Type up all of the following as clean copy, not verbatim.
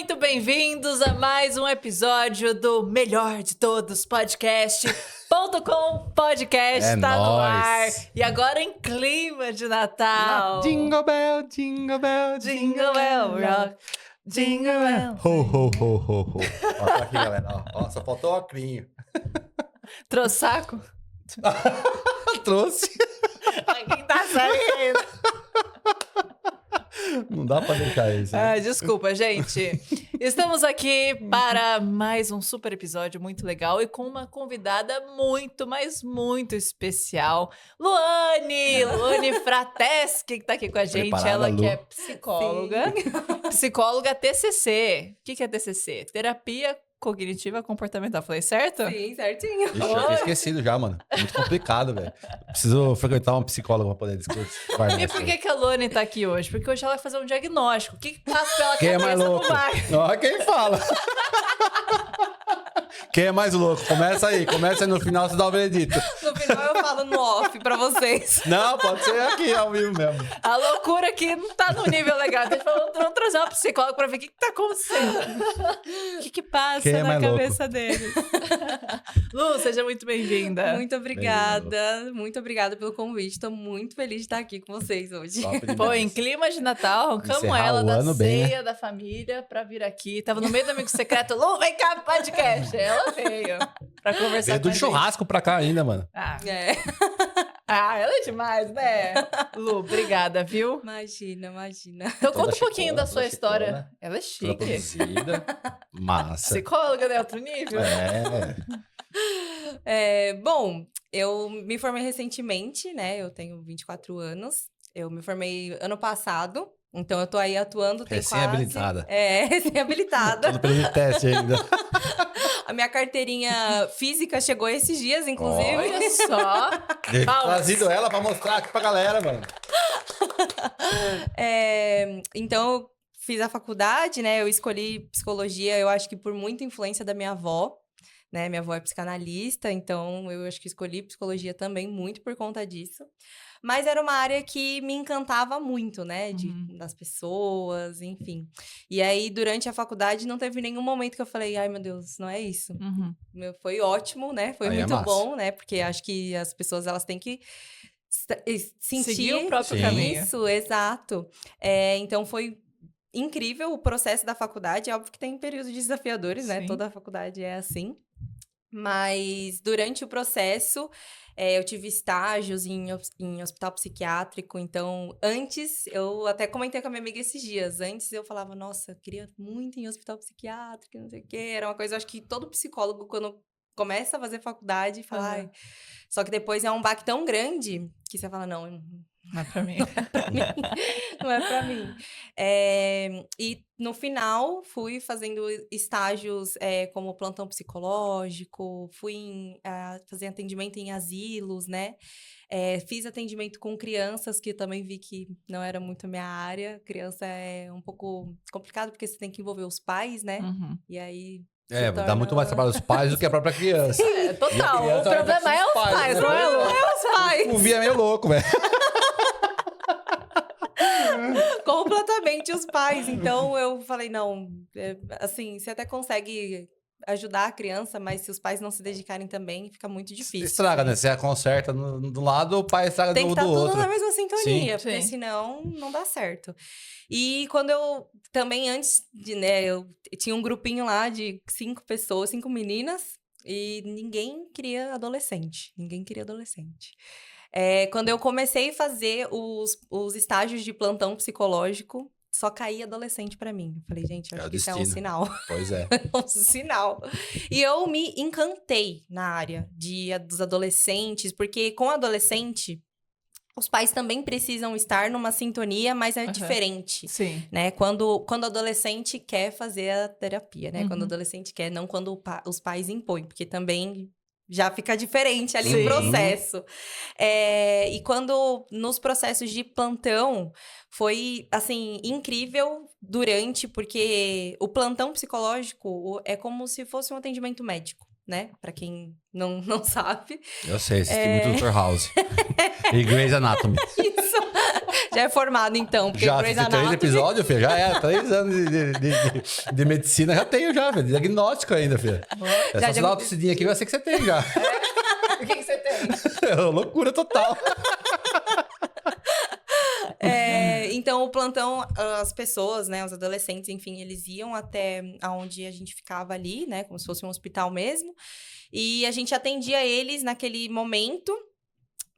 muito bem-vindos a mais um episódio do Melhor de Todos podcast.com podcast tá no ar. E agora em clima de Natal. Jingle bell, jingle bell, Jingle bell rock. Jingle bell. Ho, ho, ho, ho, ho. Ó, tá aqui, galera. Ó, só faltou o ocrinho. Trouxe saco? Trouxe. Aqui tá saindo. Não dá pra deixar isso. Né? Desculpa, gente. Estamos aqui para mais um super episódio muito legal e com uma convidada muito, mas muito especial. Luane Frateschi, que tá aqui com a gente. Preparada, Ela Lu? que é psicóloga. Psicóloga TCC. O que é TCC? Terapia Cognitiva Comportamental. Falei certo? Sim, certinho. Ixi, eu tinha esquecido já, mano. Muito complicado, velho. Preciso frequentar um psicólogo pra poder discutir. E por que a Luane tá aqui hoje? Porque hoje ela vai fazer um diagnóstico. O que passa pela Quem é cabeça mais do louco? Marcos? Ó, quem fala? Quem é mais louco? Começa aí no final você dá o veredito. No final eu falo no off pra vocês. Não, pode ser aqui, ao vivo mesmo. A loucura aqui não tá no nível legal. Então, vamos trazer uma psicóloga pra ver o que tá acontecendo. O que passa Quem é na mais cabeça deles. Lu, seja muito bem-vinda. Muito obrigada. Muito obrigada pelo convite. Tô muito feliz de estar aqui com vocês hoje. Top demais. Pô, em clima de Natal, arrancamos Encerrar ela o da ano bem, ceia da família pra vir aqui. Tava no meio do amigo secreto. Lu, vem cá pro podcast. Ela veio pra conversar Veio com a do gente. churrasco pra cá ainda, mano. É. Ela é demais, né? Lu, obrigada, viu? Imagina. Então Toda conta um pouquinho chicona, da sua toda história. chicona. Ela é Toda chique. produzida. Massa. Psicóloga, né? Outro nível. Bom, eu me formei recentemente, né? Eu tenho 24 anos. Eu me formei ano passado. Então eu tô aí atuando. Tem Recém-habilitada. Recém-habilitada. Todo período de teste ainda. A minha carteirinha física chegou esses dias, inclusive. Olha só. Trazido ela pra mostrar aqui pra galera, mano. Então, eu fiz a faculdade, né? Eu escolhi psicologia, eu acho que por muita influência da minha avó, né? Minha avó é psicanalista, então eu acho que escolhi psicologia também muito por conta disso. Mas era uma área que me encantava muito, né? Das pessoas, enfim. E aí, durante a faculdade, não teve nenhum momento que eu falei, ai, meu Deus, não é isso. Foi ótimo, né? Foi Aí é muito massa. bom, né? Porque acho que as pessoas, elas têm que sentir Seguir o próprio Sim. caminho. isso, exato. Então, foi incrível o processo da faculdade. É óbvio que tem períodos desafiadores, né? Sim. Toda a faculdade é assim. Mas, durante o processo, eu tive estágios em hospital psiquiátrico. Então, antes, eu até comentei com a minha amiga esses dias. Antes, eu falava, nossa, eu queria muito ir em hospital psiquiátrico, não sei o quê. Era uma coisa, eu acho que todo psicólogo, quando começa a fazer faculdade, fala... Ai. Só que depois é um baque tão grande que você fala, não... Não é pra mim. Não é pra mim. E no final, fui fazendo estágios como plantão psicológico, fui fazer atendimento em asilos, né? Fiz atendimento com crianças, que eu também vi que não era muito a minha área. Criança é um pouco complicado, porque você tem que envolver os pais, né? E aí... Dá muito mais trabalho aos pais do que a própria criança. Total. E a O criança problema é os pais, não é, Lu? É os pais! O Vi é meio louco, velho. Completamente os pais. Então, eu falei, não, assim, você até consegue ajudar a criança, mas se os pais não se dedicarem também, fica muito difícil. Estraga, né? Você conserta do lado, o pai estraga Tem que do estar tudo outro. na mesma sintonia, Sim. porque Sim. senão não dá certo. E quando eu também, antes de, né, eu tinha um grupinho lá de 5 pessoas, 5 meninas, e ninguém queria adolescente. Quando eu comecei a fazer os estágios de plantão psicológico, só caía adolescente pra mim. Eu falei, gente, acho que isso é um destino. sinal. Pois é. É um sinal. E eu me encantei na área dos adolescentes, porque com adolescente, os pais também precisam estar numa sintonia, mas é diferente. Sim. Né? Quando o adolescente quer fazer a terapia, né? Quando o adolescente quer, não quando os pais impõem, porque também já fica diferente ali Sim. o processo. E quando, nos processos de plantão, foi, assim, incrível porque o plantão psicológico é como se fosse um atendimento médico, né? Pra quem não sabe. Eu sei, assisti muito Dr. House. E Grey's Anatomy. Isso. Já é formado, então. Porque Já Grey's fiz 3 Anatomy... episódios, filho. Já é, 3 anos de medicina já tenho já, filho. Diagnóstico ainda, filho. É só você dar uma tossidinha aqui, vai ser que você tem já. O que você tem? É uma loucura total. Então, o plantão, as pessoas, né, os adolescentes, enfim, eles iam até onde a gente ficava ali, né, como se fosse um hospital mesmo, e a gente atendia eles naquele momento,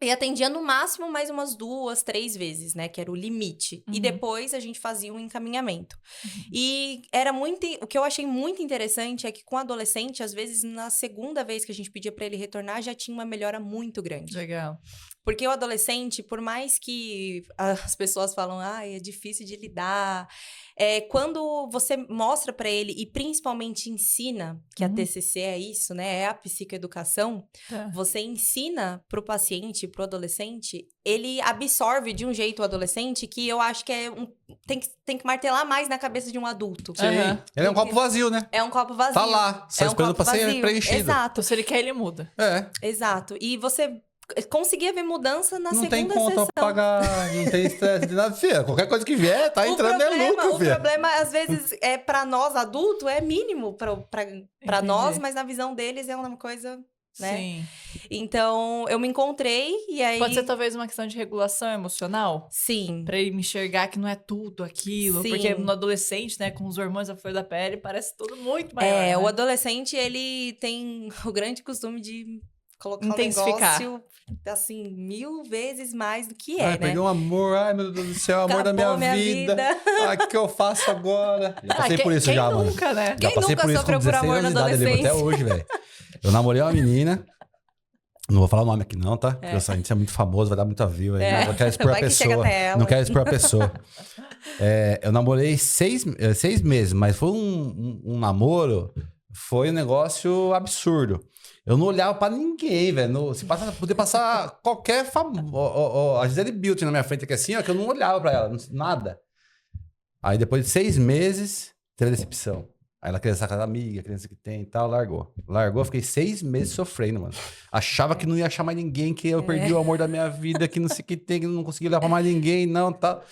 e atendia no máximo mais umas 2, 3 vezes, né, que era o limite. E depois a gente fazia um encaminhamento. E era muito... O que eu achei muito interessante é que com adolescente, às vezes, na segunda vez que a gente pedia pra ele retornar, já tinha uma melhora muito grande. Legal. Porque o adolescente, por mais que as pessoas falam, é difícil de lidar, quando você mostra pra ele e principalmente ensina, que a TCC é isso, né? É a psicoeducação. Você ensina pro paciente, pro adolescente, ele absorve de um jeito o adolescente que eu acho que tem que martelar mais na cabeça de um adulto. Sim. Ele é um copo vazio, né? É um copo vazio. Tá lá, só esperando pra ser preenchido. Exato. Então, se ele quer, ele muda. Exato. E você conseguia ver mudança na segunda sessão. Não tem conta sessão. pra pagar, não tem estresse de nada. Filha, qualquer coisa que vier, tá entrando é lucro, O filha. problema, às vezes, pra nós adultos, é mínimo pra nós, mas na visão deles é uma coisa, né? Sim. Então, eu me encontrei e aí... Pode ser talvez uma questão de regulação emocional? Sim. Pra ele me enxergar que não é tudo aquilo. Sim. Porque no adolescente, né, com os hormônios à flor da pele, parece tudo muito maior, né? O adolescente, ele tem o grande costume de colocar um intensificar. negócio, assim, 1000 vezes mais do que Ai, peguei um amor, ai meu Deus do céu, amor da minha vida. Ai, o que eu faço agora? Já passei por isso quem já, nunca, mano. né? Já Quem passei nunca por isso sofreu com por 16 amor anos na de idade, eu lembro até adolescência? hoje, velho. Eu namorei uma menina, não vou falar o nome aqui não, tá? Porque a gente é muito famoso, vai dar muita view aí. Não quero expor a Vai que chega pessoa. até ela. Não quero expor a pessoa. Eu namorei 6 meses, mas foi um namoro, foi um negócio absurdo. Eu não olhava pra ninguém, velho. Se podia passar qualquer famoso. A Gisele Bündchen na minha frente aqui assim, ó, que eu não olhava pra ela, nada. Aí depois de 6 meses, teve a decepção. Aí ela queria sacar da amiga, criança que tem e tal, largou. Largou, fiquei 6 meses sofrendo, mano. Achava que não ia achar mais ninguém, que eu perdi o amor da minha vida, que não sei o que tem, que não conseguia olhar pra mais ninguém, não, tal.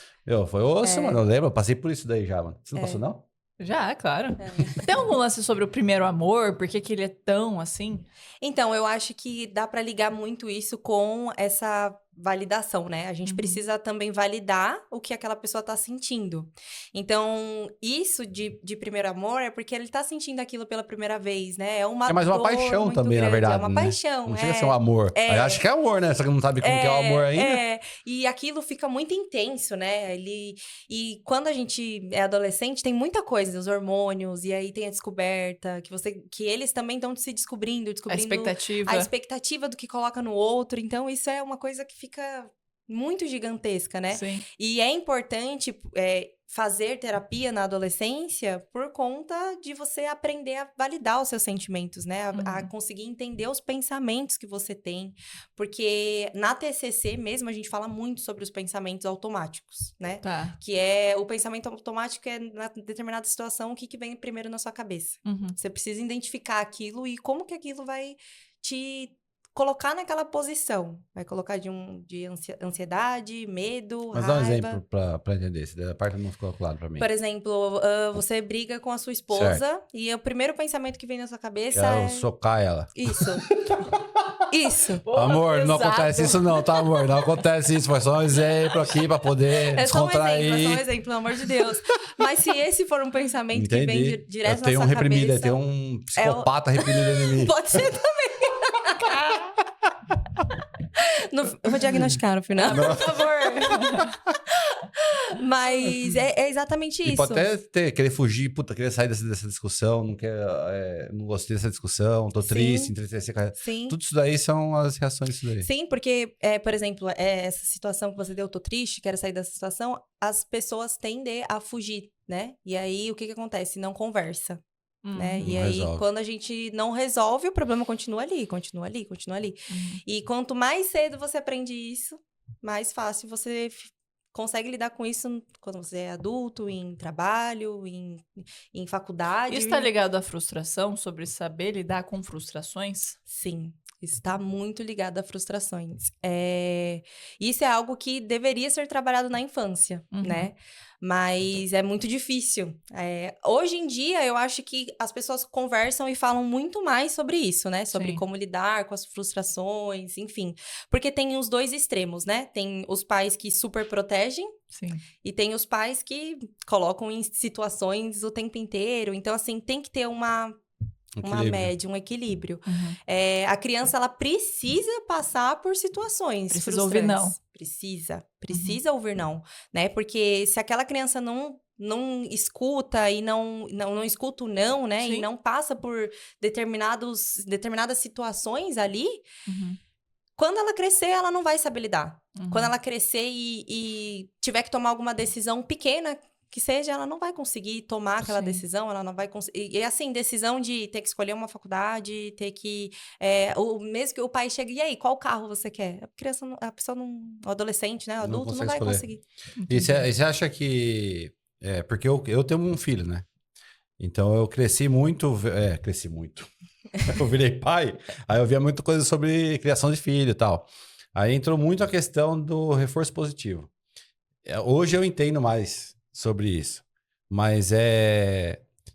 Foi osso, mano. Eu lembro, eu passei por isso daí já, mano. Você não passou, não? Já, claro. Tem algum lance sobre o primeiro amor? Por que ele é tão assim? Então, eu acho que dá pra ligar muito isso com essa validação, né? A gente precisa também validar o que aquela pessoa tá sentindo. Então, isso de primeiro amor é porque ele tá sentindo aquilo pela primeira vez, né? É mais uma paixão muito também, grande. na verdade, É uma né? paixão, Não chega a ser um amor. Aí acho que é amor, né? Só que não sabe como que é o amor ainda. E aquilo fica muito intenso, né? E quando a gente é adolescente, tem muita coisa, os hormônios, e aí tem a descoberta, que eles também estão se descobrindo A expectativa. a expectativa do que coloca no outro. Então, isso é uma coisa que fica muito gigantesca, né? Sim. E é importante fazer terapia na adolescência por conta de você aprender a validar os seus sentimentos, né? A conseguir entender os pensamentos que você tem. Porque na TCC mesmo, a gente fala muito sobre os pensamentos automáticos, né? Tá. Que é o pensamento automático na determinada situação, o que vem primeiro na sua cabeça. Você precisa identificar aquilo e como que aquilo vai te colocar naquela posição. Vai colocar de ansiedade, medo, Mas raiva. dá um exemplo pra entender. Essa parte não ficou claro pra mim. Por exemplo, você briga com a sua esposa e o primeiro pensamento que vem na sua cabeça Quero socar ela. Isso. Isso. Porra, amor, não pesado. acontece isso não, tá, amor? Não acontece isso. Foi só um exemplo aqui pra poder descontrair. É só um exemplo, pelo amor de Deus. Mas se esse for um pensamento que vem direto na tem sua um reprimido, cabeça... tem um psicopata reprimido em mim. Pode ser também. Eu vou diagnosticar no final. Por favor. Mas é exatamente isso. E pode até querer fugir, querer sair dessa discussão, não gostei dessa discussão, tô triste, entristecer. Sim. Tudo isso daí são as reações disso daí. Sim, porque, por exemplo, essa situação que você deu, tô triste, quero sair dessa situação, as pessoas tendem a fugir, né? E aí, o que acontece? Não conversa. Né? E aí, resolve. quando a gente não resolve, o problema continua ali, continua ali, continua ali. E quanto mais cedo você aprende isso, mais fácil você consegue lidar com isso quando você é adulto, em trabalho, em faculdade. Isso tá ligado à frustração, sobre saber lidar com frustrações? Sim. Isso está muito ligado a frustrações. Isso é algo que deveria ser trabalhado na infância, né? Mas é muito difícil. Hoje em dia, eu acho que as pessoas conversam e falam muito mais sobre isso, né? Sobre Sim. como lidar com as frustrações, enfim. Porque tem os dois extremos, né? Tem os pais que super protegem Sim. e tem os pais que colocam em situações o tempo inteiro. Então, assim, tem que ter uma média, um equilíbrio. A criança, ela precisa passar por situações Precisa ouvir não. frustrantes. Precisa ouvir não, né? Porque se aquela criança não escuta e não escuta o não, né? Sim. E não passa por determinadas situações ali, quando ela crescer, ela não vai saber lidar. Quando ela crescer e tiver que tomar alguma decisão pequena que seja, ela não vai conseguir tomar aquela Sim. decisão, ela não vai conseguir. E assim, decisão de ter que escolher uma faculdade, ter que. Mesmo que o pai chegue, e aí, qual carro você quer? A pessoa não. O adolescente, né? O adulto não consegue vai escolher. conseguir. E você acha que... porque eu tenho um filho, né? Então eu cresci muito... cresci muito. Eu virei pai, aí eu via muita coisa sobre criação de filho e tal. Aí entrou muito a questão do reforço positivo. Hoje eu entendo mais sobre isso. Mas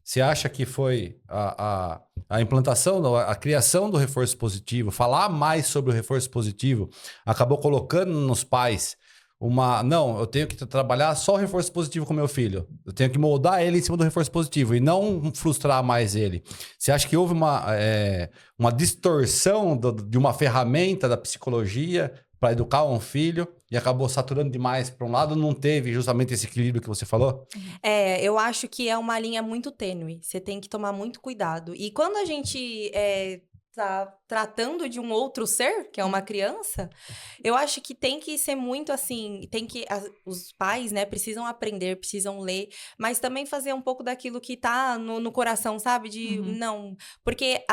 você acha que foi a implantação, a criação do reforço positivo, falar mais sobre o reforço positivo, acabou colocando nos pais não, eu tenho que trabalhar só o reforço positivo com meu filho. Eu tenho que moldar ele em cima do reforço positivo e não frustrar mais ele. Você acha que houve uma distorção de uma ferramenta da psicologia para educar um filho e acabou saturando demais para um lado? Não teve justamente esse equilíbrio que você falou? Eu acho que é uma linha muito tênue. Você tem que tomar muito cuidado. E quando a gente tá tratando de um outro ser, que é uma criança, eu acho que tem que ser muito assim, os pais, né, precisam aprender, precisam ler, mas também fazer um pouco daquilo que tá no coração, sabe? Não, porque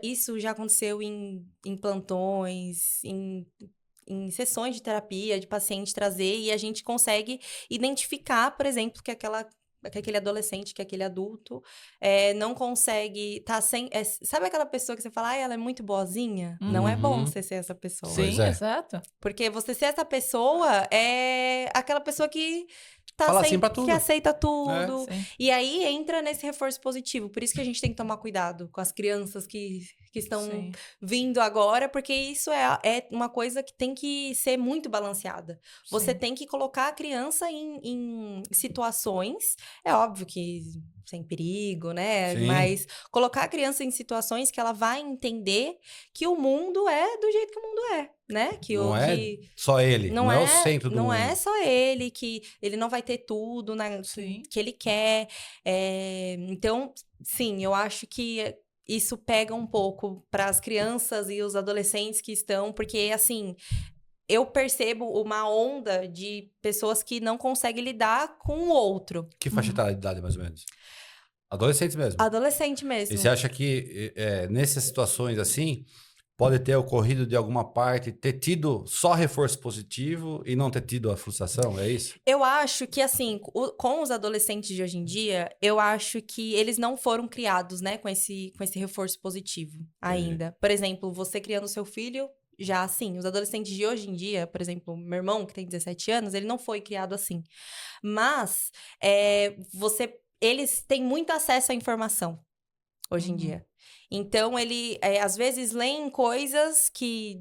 isso já aconteceu em plantões, em sessões de terapia, de paciente trazer, e a gente consegue identificar, por exemplo, que aquele adolescente, que aquele adulto não consegue tá sem... sabe aquela pessoa que você fala, ela é muito boazinha? Não é bom você ser essa pessoa. Sim, exato. Porque você ser essa pessoa é aquela pessoa que Fala assim pra tudo. que aceita tudo. Sim. E aí entra nesse reforço positivo. Por isso que a gente tem que tomar cuidado com as crianças que estão Sim. vindo agora, porque isso é uma coisa que tem que ser muito balanceada. Você Sim. tem que colocar a criança em situações, é óbvio que sem perigo, né? Sim. Mas colocar a criança em situações que ela vai entender que o mundo é do jeito que o mundo é, né? Só ele, não é o centro do mundo. Não é só ele, que ele não vai ter tudo que ele quer. Então, sim, eu acho que isso pega um pouco para as crianças e os adolescentes que estão, porque, assim, eu percebo uma onda de pessoas que não conseguem lidar com o outro. Que faixa etária de idade, mais ou menos? Adolescentes mesmo. Adolescente mesmo. E você acha que nessas situações assim, pode ter ocorrido de alguma parte, ter tido só reforço positivo e não ter tido a frustração? É isso? Eu acho que, assim, com os adolescentes de hoje em dia, eu acho que eles não foram criados, né, com esse reforço positivo ainda. Por exemplo, você criando seu filho, já assim. Os adolescentes de hoje em dia, por exemplo, meu irmão, que tem 17 anos, ele não foi criado assim. Mas eles têm muito acesso à informação hoje em dia. Então, ele, às vezes, leem coisas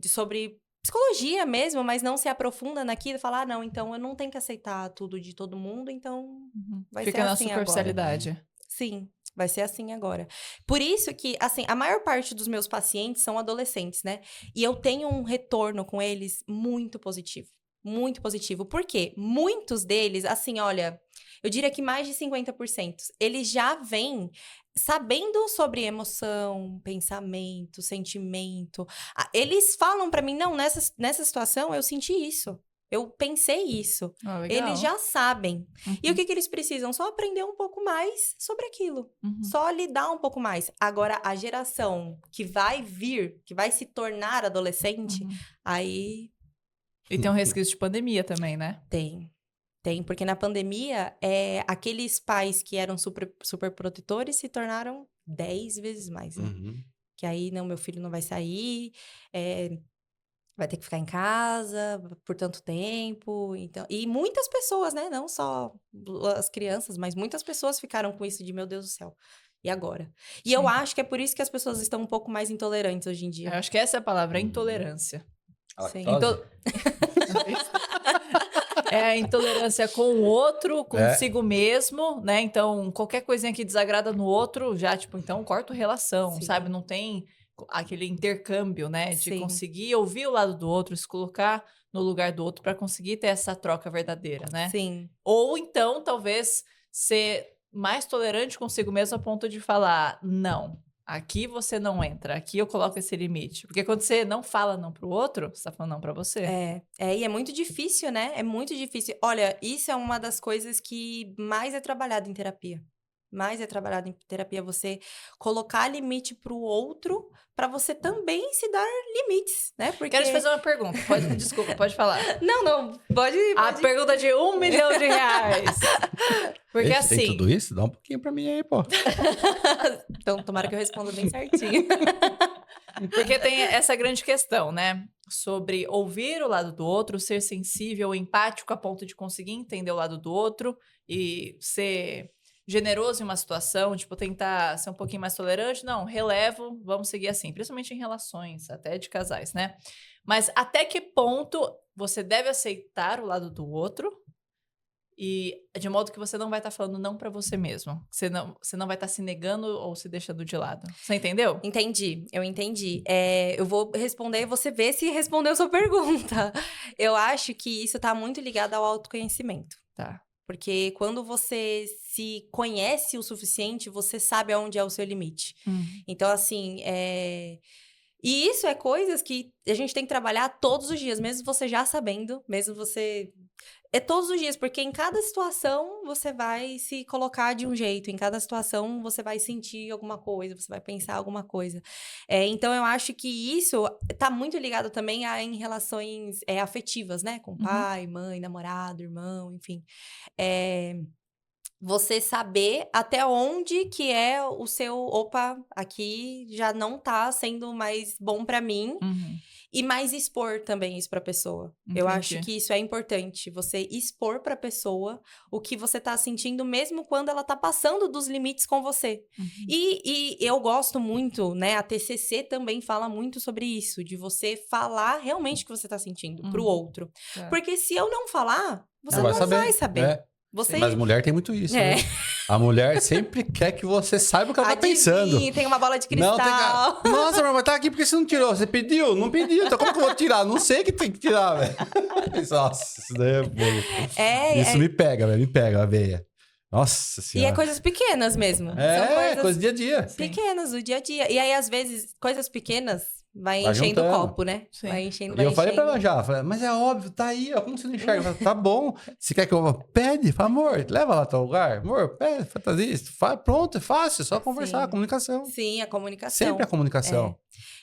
sobre psicologia mesmo, mas não se aprofunda naquilo e fala, não, então eu não tenho que aceitar tudo de todo mundo, então vai Fica ser na assim agora. superficialidade. Sim, vai ser assim agora. Por isso que, assim, a maior parte dos meus pacientes são adolescentes, né? E eu tenho um retorno com eles muito positivo. Muito positivo. Por quê? Muitos deles, assim, olha, eu diria que mais de 50%, eles já vêm sabendo sobre emoção, pensamento, sentimento. Eles falam pra mim, não, nessa situação eu senti isso. Eu pensei isso. Legal. Eles já sabem. E o que eles precisam? Só aprender um pouco mais sobre aquilo. Só lidar um pouco mais. Agora, a geração que vai vir, que vai se tornar adolescente, aí... E tem um resquício de pandemia também, né? Tem, porque na pandemia, aqueles pais que eram super protetores se tornaram 10 vezes mais, né? Que aí, não, meu filho não vai sair, vai ter que ficar em casa por tanto tempo. Então, e muitas pessoas, né? Não só as crianças, mas muitas pessoas ficaram com isso de, meu Deus do céu, e agora? E eu Sim. acho que é por isso que as pessoas estão um pouco mais intolerantes hoje em Eu dia. acho que essa é a palavra, intolerância. A Sim. lactose? É a intolerância com o outro, consigo mesmo, né? Então, qualquer coisinha que desagrada no outro, já, tipo, então corta a relação, Sim. sabe? Não tem aquele intercâmbio, né? De Sim. conseguir ouvir o lado do outro, se colocar no lugar do outro para conseguir ter essa troca verdadeira, né? Sim. Ou então, talvez, ser mais tolerante consigo mesmo a ponto de falar, não, aqui você não entra, aqui eu coloco esse limite. Porque quando você não fala não pro outro, você tá falando não pra você. E é muito difícil, né? É muito difícil. Olha, isso é uma das coisas que mais é trabalhado em terapia. Mais é trabalhado em terapia, você colocar limite pro outro, pra você também se dar limites, né? Porque... Quero te fazer uma pergunta. Desculpa, pode falar. Não, pode... A pergunta de R$1 milhão. Porque Tem assim... tudo isso? Dá um pouquinho pra mim aí, pô. Então, tomara que eu responda bem certinho. Porque tem essa grande questão, né? Sobre ouvir o lado do outro, ser sensível, empático a ponto de conseguir entender o lado do outro e ser generoso em uma situação, tipo, tentar ser um pouquinho mais tolerante. Não, relevo, vamos seguir assim. Principalmente em relações, até de casais, né? Mas até que ponto você deve aceitar o lado do outro e de modo que você não vai estar falando não pra você mesmo. Você não vai estar se negando ou se deixando de lado. Você entendeu? Eu entendi. Eu vou responder e você vê se respondeu sua pergunta. Eu acho que isso tá muito ligado ao autoconhecimento. Tá. Porque quando você se conhece o suficiente, você sabe aonde é o seu limite. Então, assim, E isso é coisas que a gente tem que trabalhar todos os dias, mesmo você já sabendo, mesmo você... É todos os dias, porque em cada situação você vai se colocar de um jeito, em cada situação você vai sentir alguma coisa, você vai pensar alguma coisa. Então, eu acho que isso tá muito ligado também em relações afetivas, né? Com pai, mãe, namorado, irmão, enfim. Você saber até onde que é o seu... Opa, aqui já não tá sendo mais bom pra mim. E mais expor também isso pra pessoa. Eu acho que isso é importante. Você expor pra pessoa o que você tá sentindo, mesmo quando ela tá passando dos limites com você. E eu gosto muito, né? A TCC também fala muito sobre isso. De você falar realmente o que você tá sentindo pro outro. Porque se eu não falar, você não vai saber. Mas mulher tem muito isso, né? A mulher sempre quer que você saiba o que ela tá pensando. Tem uma bola de cristal. Nossa, mas tá aqui porque você não tirou. Você pediu? Não pediu. Então como que eu vou tirar? Não sei que tem que tirar, velho. Nossa, isso daí é bom. Isso me pega, velho. Me pega a veia. Nossa senhora. E é coisas pequenas mesmo. São coisas coisa do dia a dia. pequenas do dia a dia. E aí, às vezes, coisas pequenas vai enchendo o juntando. copo, né? Sim. Vai enchendo, E eu falei pra ela já, mas é óbvio, tá aí, ó, como você não enxerga? Eu falei, tá bom, você quer que eu... Pede, fala, amor, leva lá no teu lugar. Amor, pede, fantasia, pronto, é fácil, é só conversar, Sim. a comunicação. Sim, a comunicação. Sempre a comunicação.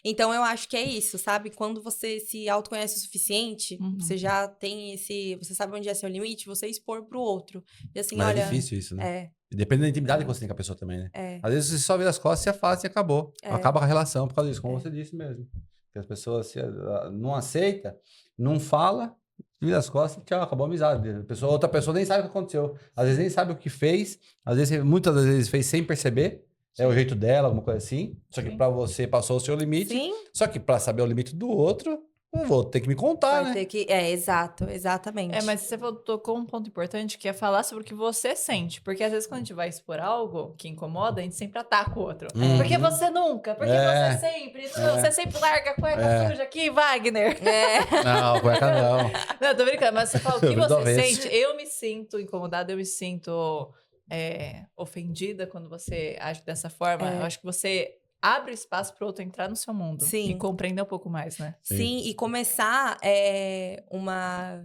Então, eu acho que é isso, sabe? Quando você se autoconhece o suficiente, você já tem esse... Você sabe onde é seu limite, você expor pro outro. E assim, Mas olha... é difícil isso, né? E depende da intimidade que você tem com a pessoa também, né? Às vezes você só vira as costas, você afasta e acabou. Acaba com a relação por causa disso, como você disse mesmo. Porque as pessoas não aceitam, não fala, vira as costas, tchau, acabou a amizade. Outra pessoa nem sabe o que aconteceu. Às vezes nem sabe o que fez, muitas das vezes fez sem perceber. É o jeito dela, alguma coisa assim. Só que pra você passou o seu limite. Sim. Só que pra saber o limite do outro, eu vou ter que me contar, Vai né? ter que... exatamente. Mas você tocou um ponto importante que é falar sobre o que você sente. Porque às vezes quando a gente vai expor algo que incomoda, a gente sempre ataca o outro. Porque você nunca, porque você sempre, você sempre larga a cueca suja aqui, Wagner. Não, cueca não. Não, tô brincando, mas você fala o que você Talvez. sente. Eu me sinto incomodada, eu me sinto ofendida quando você age dessa forma. Eu acho que você abre espaço para o outro entrar no seu mundo. Sim. E compreender um pouco mais, né? Sim, e começar uma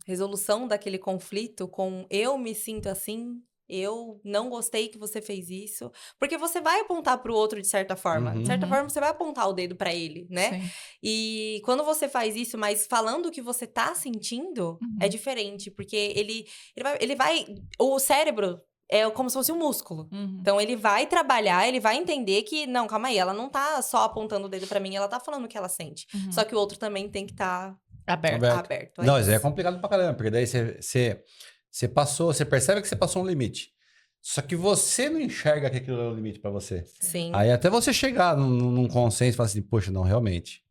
resolução daquele conflito com eu me sinto assim, eu não gostei que você fez isso. Porque você vai apontar pro outro de certa forma. De certa forma, você vai apontar o dedo pra ele, né? Sim. E quando você faz isso, mas falando o que você tá sentindo, é diferente. Porque ele vai... O cérebro... é como se fosse um músculo. Uhum. Então, ele vai trabalhar, ele vai entender que, não, calma aí, ela não tá só apontando o dedo pra mim, ela tá falando o que ela sente. Uhum. Só que o outro também tem que estar Aberto. aberto. Não, isso aí é complicado pra caramba, porque daí você passou, você percebe que você passou um limite. Só que você não enxerga que aquilo é um limite pra você. Sim. Aí até você chegar num consenso e falar assim, poxa, não, realmente,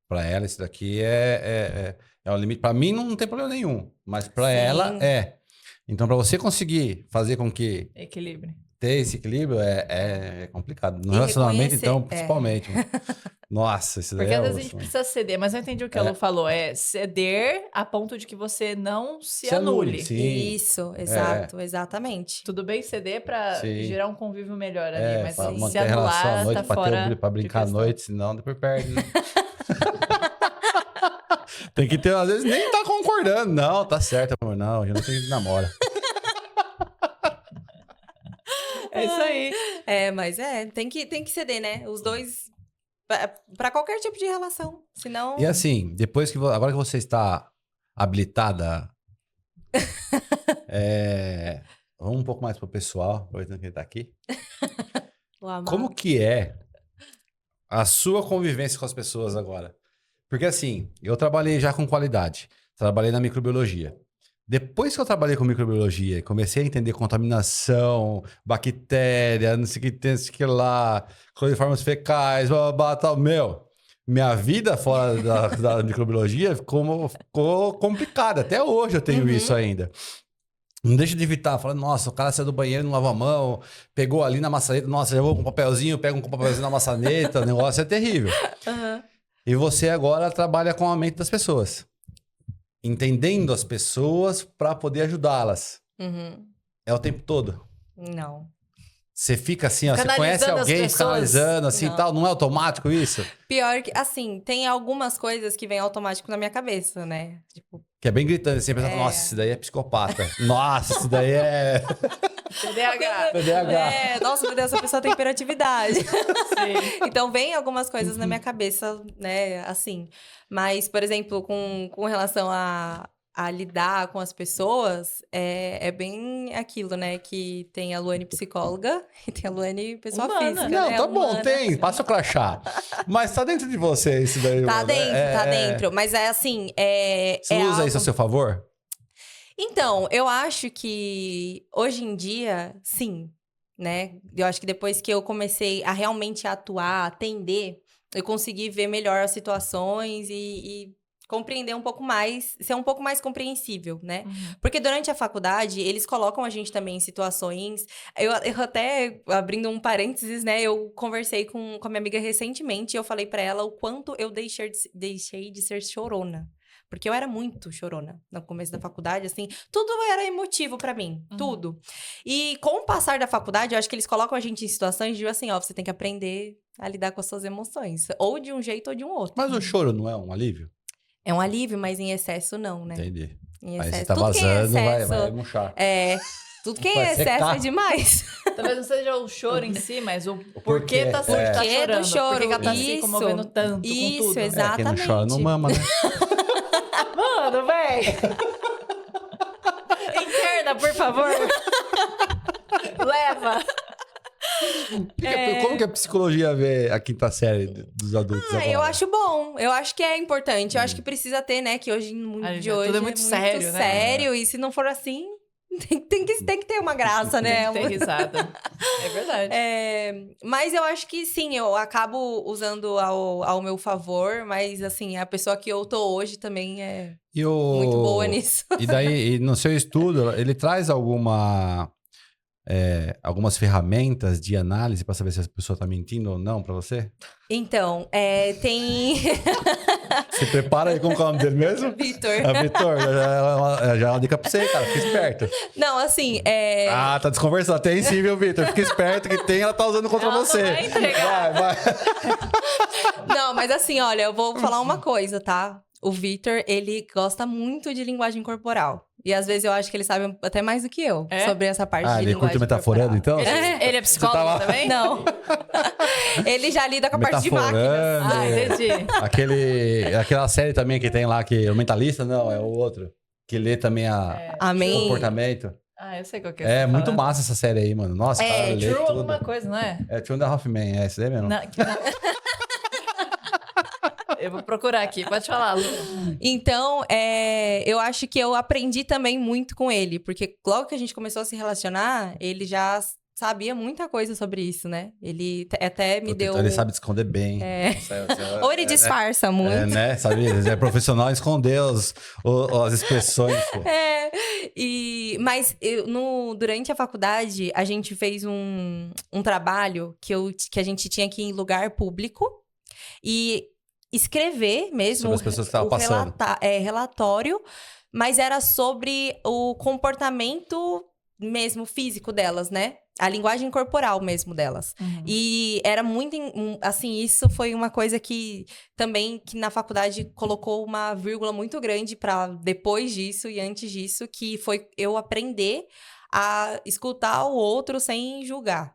pra ela isso daqui é um limite. Pra mim não tem problema nenhum, mas pra Sim. ela é. Então, pra você conseguir fazer com que Equilíbrio. ter esse equilíbrio é complicado. No E relacionamento, reconhecer- então, principalmente. Nossa, isso daí Porque é às vezes a osso, gente mano. precisa ceder, mas eu entendi o que a Lu falou. É ceder a ponto de que você não se Se anule, anule. sim. Isso, exato, exatamente. Tudo bem ceder pra Sim. gerar um convívio melhor ali, mas pra se manter a relação à anular, noite, tá pra, fora pra de brincar à questão. noite, senão depois perde. Né? Tem que ter, às vezes nem tá concordando. Não, tá certo, amor. Não, já não tem namora. É isso aí. Mas tem que ceder, né? Os dois, pra qualquer tipo de relação. Senão... E assim, depois que agora que você está habilitada, vamos um pouco mais pro pessoal, aproveitando que ele tá aqui. o amado. Como que é a sua convivência com as pessoas agora? Porque assim, eu trabalhei já com qualidade, trabalhei na microbiologia. Depois que eu trabalhei com microbiologia e comecei a entender contaminação, bactéria, não sei o que tem, não sei o que lá, cloriformes fecais, blá, blá, blá, tal, minha vida fora da microbiologia ficou complicada. Até hoje eu tenho isso ainda. Não deixa de evitar, falando, nossa, o cara saiu do banheiro, não lava a mão, pegou ali na maçaneta, nossa, eu vou com um papelzinho, pego um papelzinho na maçaneta, o negócio é terrível. Aham. E você agora trabalha com a mente das pessoas. Entendendo as pessoas para poder ajudá-las. Uhum. É o tempo todo. Não. Você fica assim, ó, você conhece Canalizando as alguém, fica pessoas. analisando assim Não. tal, não é automático isso? Pior que, assim, tem algumas coisas que vêm automático na minha cabeça, né? Tipo, Que é bem gritante, assim, pensando, nossa, esse daí é psicopata. Nossa, esse daí é TDAH. TDAH. Nossa, meu Deus, essa pessoa tem hiperatividade. Sim. Então, vem algumas coisas na minha cabeça, né, assim. Mas, por exemplo, com relação a lidar com as pessoas, é bem aquilo, né? Que tem a Luane psicóloga e tem a Luane pessoa Humana. física, Não, né? tá bom, humana. tem, passa o crachá. Mas tá dentro de você isso daí. Tá mano. dentro, tá dentro. Mas é assim, Você é usa algo... isso a seu favor? Então, eu acho que hoje em dia, sim, né? Eu acho que depois que eu comecei a realmente atuar, a atender, eu consegui ver melhor as situações e compreender um pouco mais, ser um pouco mais compreensível, né? Uhum. Porque durante a faculdade, eles colocam a gente também em situações... Eu até, abrindo um parênteses, né? Eu conversei com a minha amiga recentemente e eu falei pra ela o quanto eu deixei de ser chorona. Porque eu era muito chorona no começo da faculdade, assim. Tudo era emotivo pra mim, Uhum. tudo. E com o passar da faculdade, eu acho que eles colocam a gente em situações de, assim, ó, você tem que aprender a lidar com as suas emoções. Ou de um jeito ou de um outro. Mas o choro não é um alívio? É um alívio, mas em excesso não, né? Entendi. Em Aí excesso. você tá Tudo que é vazando, vai excesso... murchar. Tudo que Vai é excesso secar. é demais. Talvez não seja o choro em si, mas o porquê, porquê tá, é. tá Porquê do chorando. choro, Por que ela tá se isso. comovendo tanto Isso, com tudo. exato. Quem não chora não Exatamente. mama, né? Mano, véi! Interna, por favor. Leva. Como que a psicologia vê a quinta série dos adultos agora? Eu acho bom. Eu acho que é importante. Eu acho que precisa ter, né? Que hoje, no mundo de hoje, tudo é muito sério, né? sério. E se não for assim, tem que ter uma graça, né? Tem risada. É verdade. Mas eu acho que sim, eu acabo usando ao meu favor. Mas, assim, a pessoa que eu tô hoje também é muito boa nisso. E daí, no seu estudo, ele traz algumas ferramentas de análise para saber se a pessoa tá mentindo ou não para você? Então, tem... Se prepara aí, como que é o nome dele mesmo? Vitor. Vitor, já é uma dica pra você, cara. Fica esperto. Não, assim, Ah, tá desconversando. Tem sim, viu, Vitor? Fica esperto que tem, ela tá usando contra Ela você. vai entregar. Vai. Não, mas assim, olha, eu vou falar uma coisa, tá? O Vitor, ele gosta muito de linguagem corporal. E às vezes eu acho que ele sabe até mais do que eu sobre essa parte de ele linguagem curte metaforando, corporal. então? Ele é psicólogo Você tava- também? Não. Ele já lida com a parte de máquinas. Metaforando. Ah, entendi. Aquela série também que tem lá, que o mentalista, não, é o outro. Que lê também o Amém. comportamento. Ah, eu sei qual que É você tá muito falando. massa essa série aí, mano. Nossa, cara, lê True tudo. alguma coisa, não é? É Two and a Half Men, é esse daí mesmo. Eu vou procurar aqui, pode falar, Lu. Então, eu acho que eu aprendi também muito com ele, porque logo que a gente começou a se relacionar, ele já sabia muita coisa sobre isso, né? Ele até me deu... Ele sabe esconder bem. Ou ele disfarça muito. É, né? Sabe? Ele é profissional em esconder as expressões. Pô. Mas durante a faculdade, a gente fez um trabalho que a gente tinha que ir em lugar público e escrever mesmo Sobre as pessoas que estavam passando. relatório, mas era sobre o comportamento mesmo físico delas, né? A linguagem corporal mesmo delas. Uhum. E era muito, assim, isso foi uma coisa que também, que na faculdade colocou uma vírgula muito grande para depois disso e antes disso, que foi eu aprender a escutar o outro sem julgar.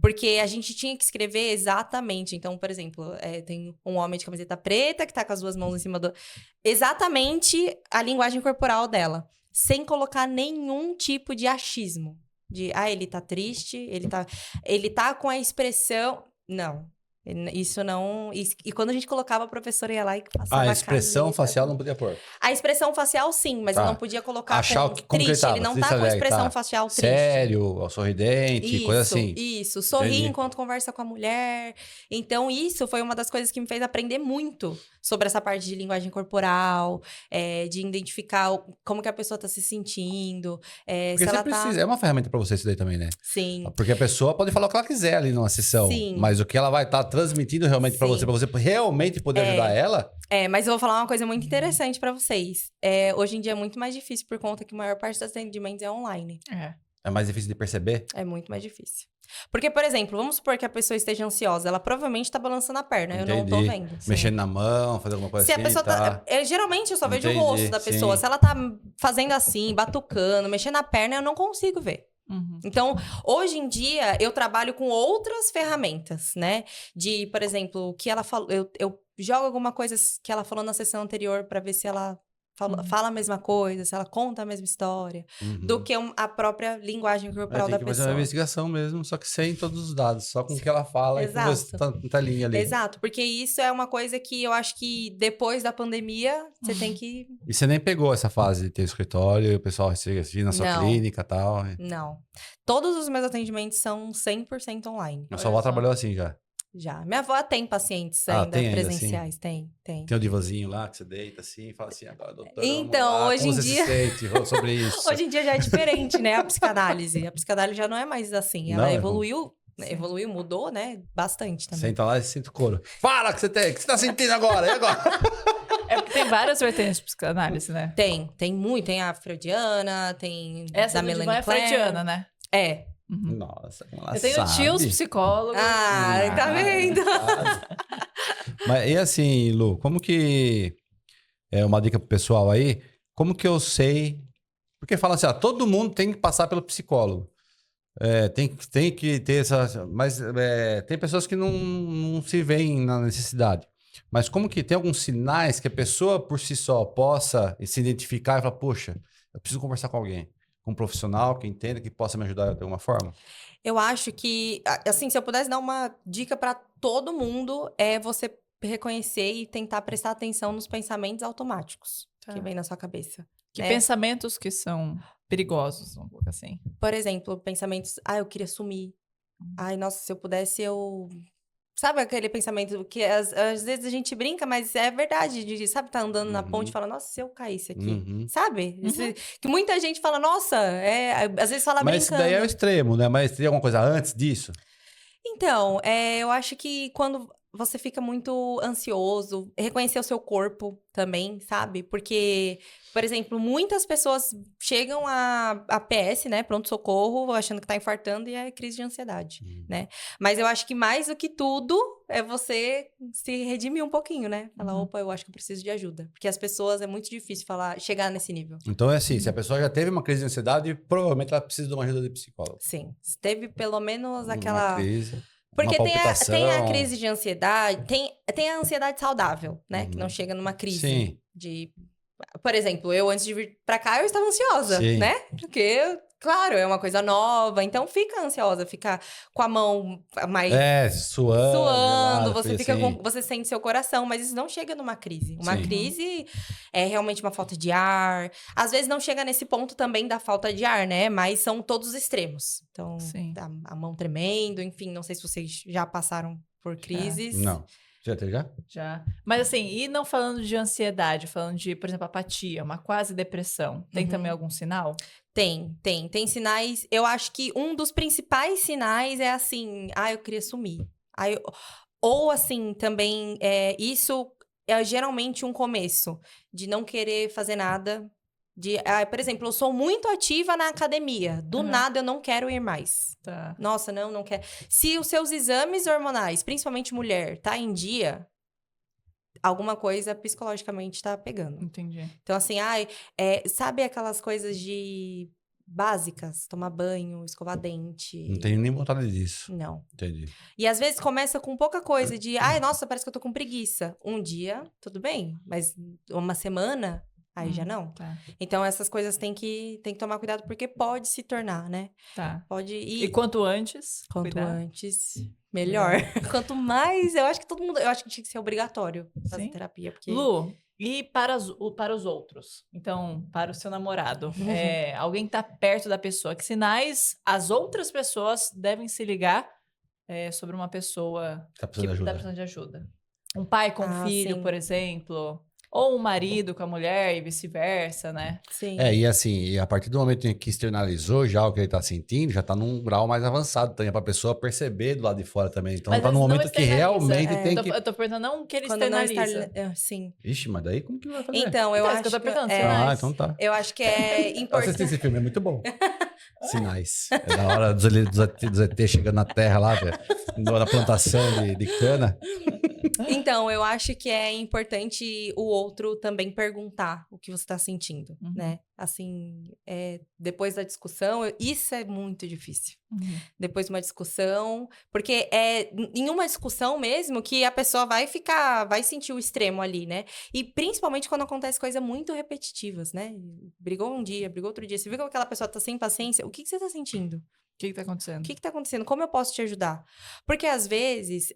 Porque a gente tinha que escrever exatamente. Então, por exemplo, tem um homem de camiseta preta que tá com as duas mãos em cima do... Exatamente a linguagem corporal dela. Sem colocar nenhum tipo de achismo. De, ele tá triste, ele tá com a expressão... Não. Isso não... E quando a gente colocava, a professora ia lá e passava a expressão facial não podia pôr. A expressão facial, sim, mas eu não podia colocar achar como triste. Ele não tá com a expressão facial triste. Sério, sorridente, coisa assim. Isso. Sorri Entendi. enquanto conversa com a mulher. Então, isso foi uma das coisas que me fez aprender muito sobre essa parte de linguagem corporal, de identificar como que a pessoa tá se sentindo. Porque se você ela precisa, é uma ferramenta pra você isso daí também, né? Sim. Porque a pessoa pode falar o que ela quiser ali numa sessão. Sim. Mas o que ela vai estar transmitindo realmente pra você realmente poder ajudar ela. Mas eu vou falar uma coisa muito interessante pra vocês. Hoje em dia é muito mais difícil por conta que a maior parte dos atendimentos é online. É mais difícil de perceber? É muito mais difícil. Porque, por exemplo, vamos supor que a pessoa esteja ansiosa. Ela provavelmente tá balançando a perna. Eu não tô vendo. Mexendo na mão, fazer alguma coisa Se assim. a pessoa geralmente eu só vejo o rosto da pessoa. Sim. Se ela tá fazendo assim, batucando, mexendo na perna, eu não consigo ver. Uhum. Então, hoje em dia, eu trabalho com outras ferramentas, né? De, por exemplo, o que ela falou. Eu jogo alguma coisa que ela falou na sessão anterior pra ver se ela fala a mesma coisa, se ela conta a mesma história, do que a própria linguagem corporal da tem que fazer pessoa. uma investigação mesmo, só que sem todos os dados, só com o que ela fala e com você tá linha ali. Exato, porque isso é uma coisa que eu acho que depois da pandemia, você tem que... E você nem pegou essa fase de ter escritório, o pessoal assistir na sua clínica e tal? Não. Todos os meus atendimentos são 100% online. A sua avó trabalhou assim já? Já. Minha avó tem pacientes ainda tem presenciais, assim? tem. Tem o divazinho lá que você deita assim e fala assim, agora, doutora, então, vamos lá, hoje como em você dia... se sente sobre isso? Hoje em dia já é diferente, né? A psicanálise. A psicanálise já não é mais assim. Ela evoluiu, mudou, né? Bastante também. Senta lá e sente o couro. Fala o que você tá sentindo agora, e agora? É porque tem várias vertentes de psicanálise, né? Tem muito. Tem a freudiana, tem Essa da do Melanie Divã é Claire. freudiana, né? É. Uhum. Nossa, como ela Eu tenho sabe. tios psicólogos. Tá vendo? Mas e assim, Lu, como que... É uma dica pro pessoal aí. Como que eu sei... Porque fala assim, todo mundo tem que passar pelo psicólogo. Tem que ter essa... Mas tem pessoas que não se veem na necessidade. Mas como que tem alguns sinais que a pessoa por si só possa se identificar e falar, poxa, eu preciso conversar com alguém. Com um profissional que entenda, que possa me ajudar de alguma forma? Eu acho que, assim, se eu pudesse dar uma dica para todo mundo, é você reconhecer e tentar prestar atenção nos pensamentos automáticos que vem na sua cabeça. Que pensamentos que são perigosos, um pouco assim. Por exemplo, pensamentos, eu queria sumir. Ai, nossa, se eu pudesse, eu... Sabe aquele pensamento que às vezes a gente brinca, mas é verdade. Sabe, tá andando na ponte e fala, nossa, se eu caísse aqui. Sabe? Que muita gente fala, nossa, às vezes fala mas brincando. Mas daí é o extremo, né? Mas tem alguma coisa antes disso? Então, eu acho que quando você fica muito ansioso, reconhecer o seu corpo também, sabe? Porque, por exemplo, muitas pessoas chegam a PS, né? Pronto-socorro, achando que tá infartando e é crise de ansiedade, né? Mas eu acho que mais do que tudo é você se redimir um pouquinho, né? Falar, opa, eu acho que eu preciso de ajuda. Porque as pessoas, é muito difícil chegar nesse nível. Então é assim, se a pessoa já teve uma crise de ansiedade, provavelmente ela precisa de uma ajuda de psicólogo. Sim. Se teve pelo menos aquela... Uma crise... Porque tem a crise de ansiedade, tem a ansiedade saudável, né? Que não chega numa crise. Sim. Por exemplo, eu antes de vir pra cá, eu estava ansiosa, né? Porque Claro, é uma coisa nova, então fica ansiosa, fica com a mão mais Suando. suando, gelado, você foi fica assim. você sente seu coração, mas isso não chega numa crise. Uma Sim. crise é realmente uma falta de ar. Às vezes não chega nesse ponto também da falta de ar, né? Mas são todos os extremos. Então, Sim. a mão tremendo, enfim, não sei se vocês já passaram por crises. Não. Já? Já. Mas assim, e não falando de ansiedade, falando de, por exemplo, apatia, uma quase depressão. Tem Uhum. também algum sinal? Tem sinais. Eu acho que um dos principais sinais é assim, eu queria sumir. Ou assim, também, isso é geralmente um começo de não querer fazer nada. Por exemplo, eu sou muito ativa na academia. Do nada eu não quero ir mais. Tá. Nossa, não quero. Se os seus exames hormonais, principalmente mulher, tá em dia, alguma coisa psicologicamente tá pegando. Entendi. Então, assim, sabe aquelas coisas de básicas? Tomar banho, escovar dente. Não tenho nem vontade disso. Não. Entendi. E às vezes começa com pouca coisa de, nossa, parece que eu tô com preguiça. Um dia, tudo bem, mas uma semana, aí já não. Tá. Então, essas coisas tem que tomar cuidado, porque pode se tornar, né? Tá. Pode ir. E quanto antes? Quanto cuidar? antes, melhor. Quanto mais, eu acho que eu acho que tinha que ser obrigatório fazer Sim. terapia, porque... Lu, e para os outros? Então, para o seu namorado, alguém tá perto da pessoa, que sinais as outras pessoas devem se ligar sobre uma pessoa Tá precisando de ajuda. tá precisando de ajuda? Um pai com um filho, sim. por exemplo, ou um marido com a mulher e vice-versa, né? Sim. E assim, a partir do momento em que externalizou já o que ele tá sentindo, já tá num grau mais avançado também, pra pessoa perceber do lado de fora também. Então Mas tá num não momento que externaliza. realmente tem que... Eu tô perguntando não que ele Quando não externaliza. sim. Ixi, mas daí como que vai fazer? Então, eu Então, é acho isso que eu tô perguntando, é, sinais. então tá. eu acho que é Assisti importante. esse filme, é muito bom. Sinais. É da hora dos ET chegando na terra lá, velho. Na plantação de cana. Então, eu acho que é importante o outro também perguntar o que você tá sentindo, né? Assim, depois da discussão, isso é muito difícil. Depois de uma discussão, porque é em uma discussão mesmo que a pessoa vai sentir o extremo ali, né? E principalmente quando acontece coisas muito repetitivas, né? Brigou um dia, brigou outro dia. Você viu que aquela pessoa tá sem paciência? O que você tá sentindo? O que tá acontecendo? O que tá acontecendo? Como eu posso te ajudar? Porque, às vezes,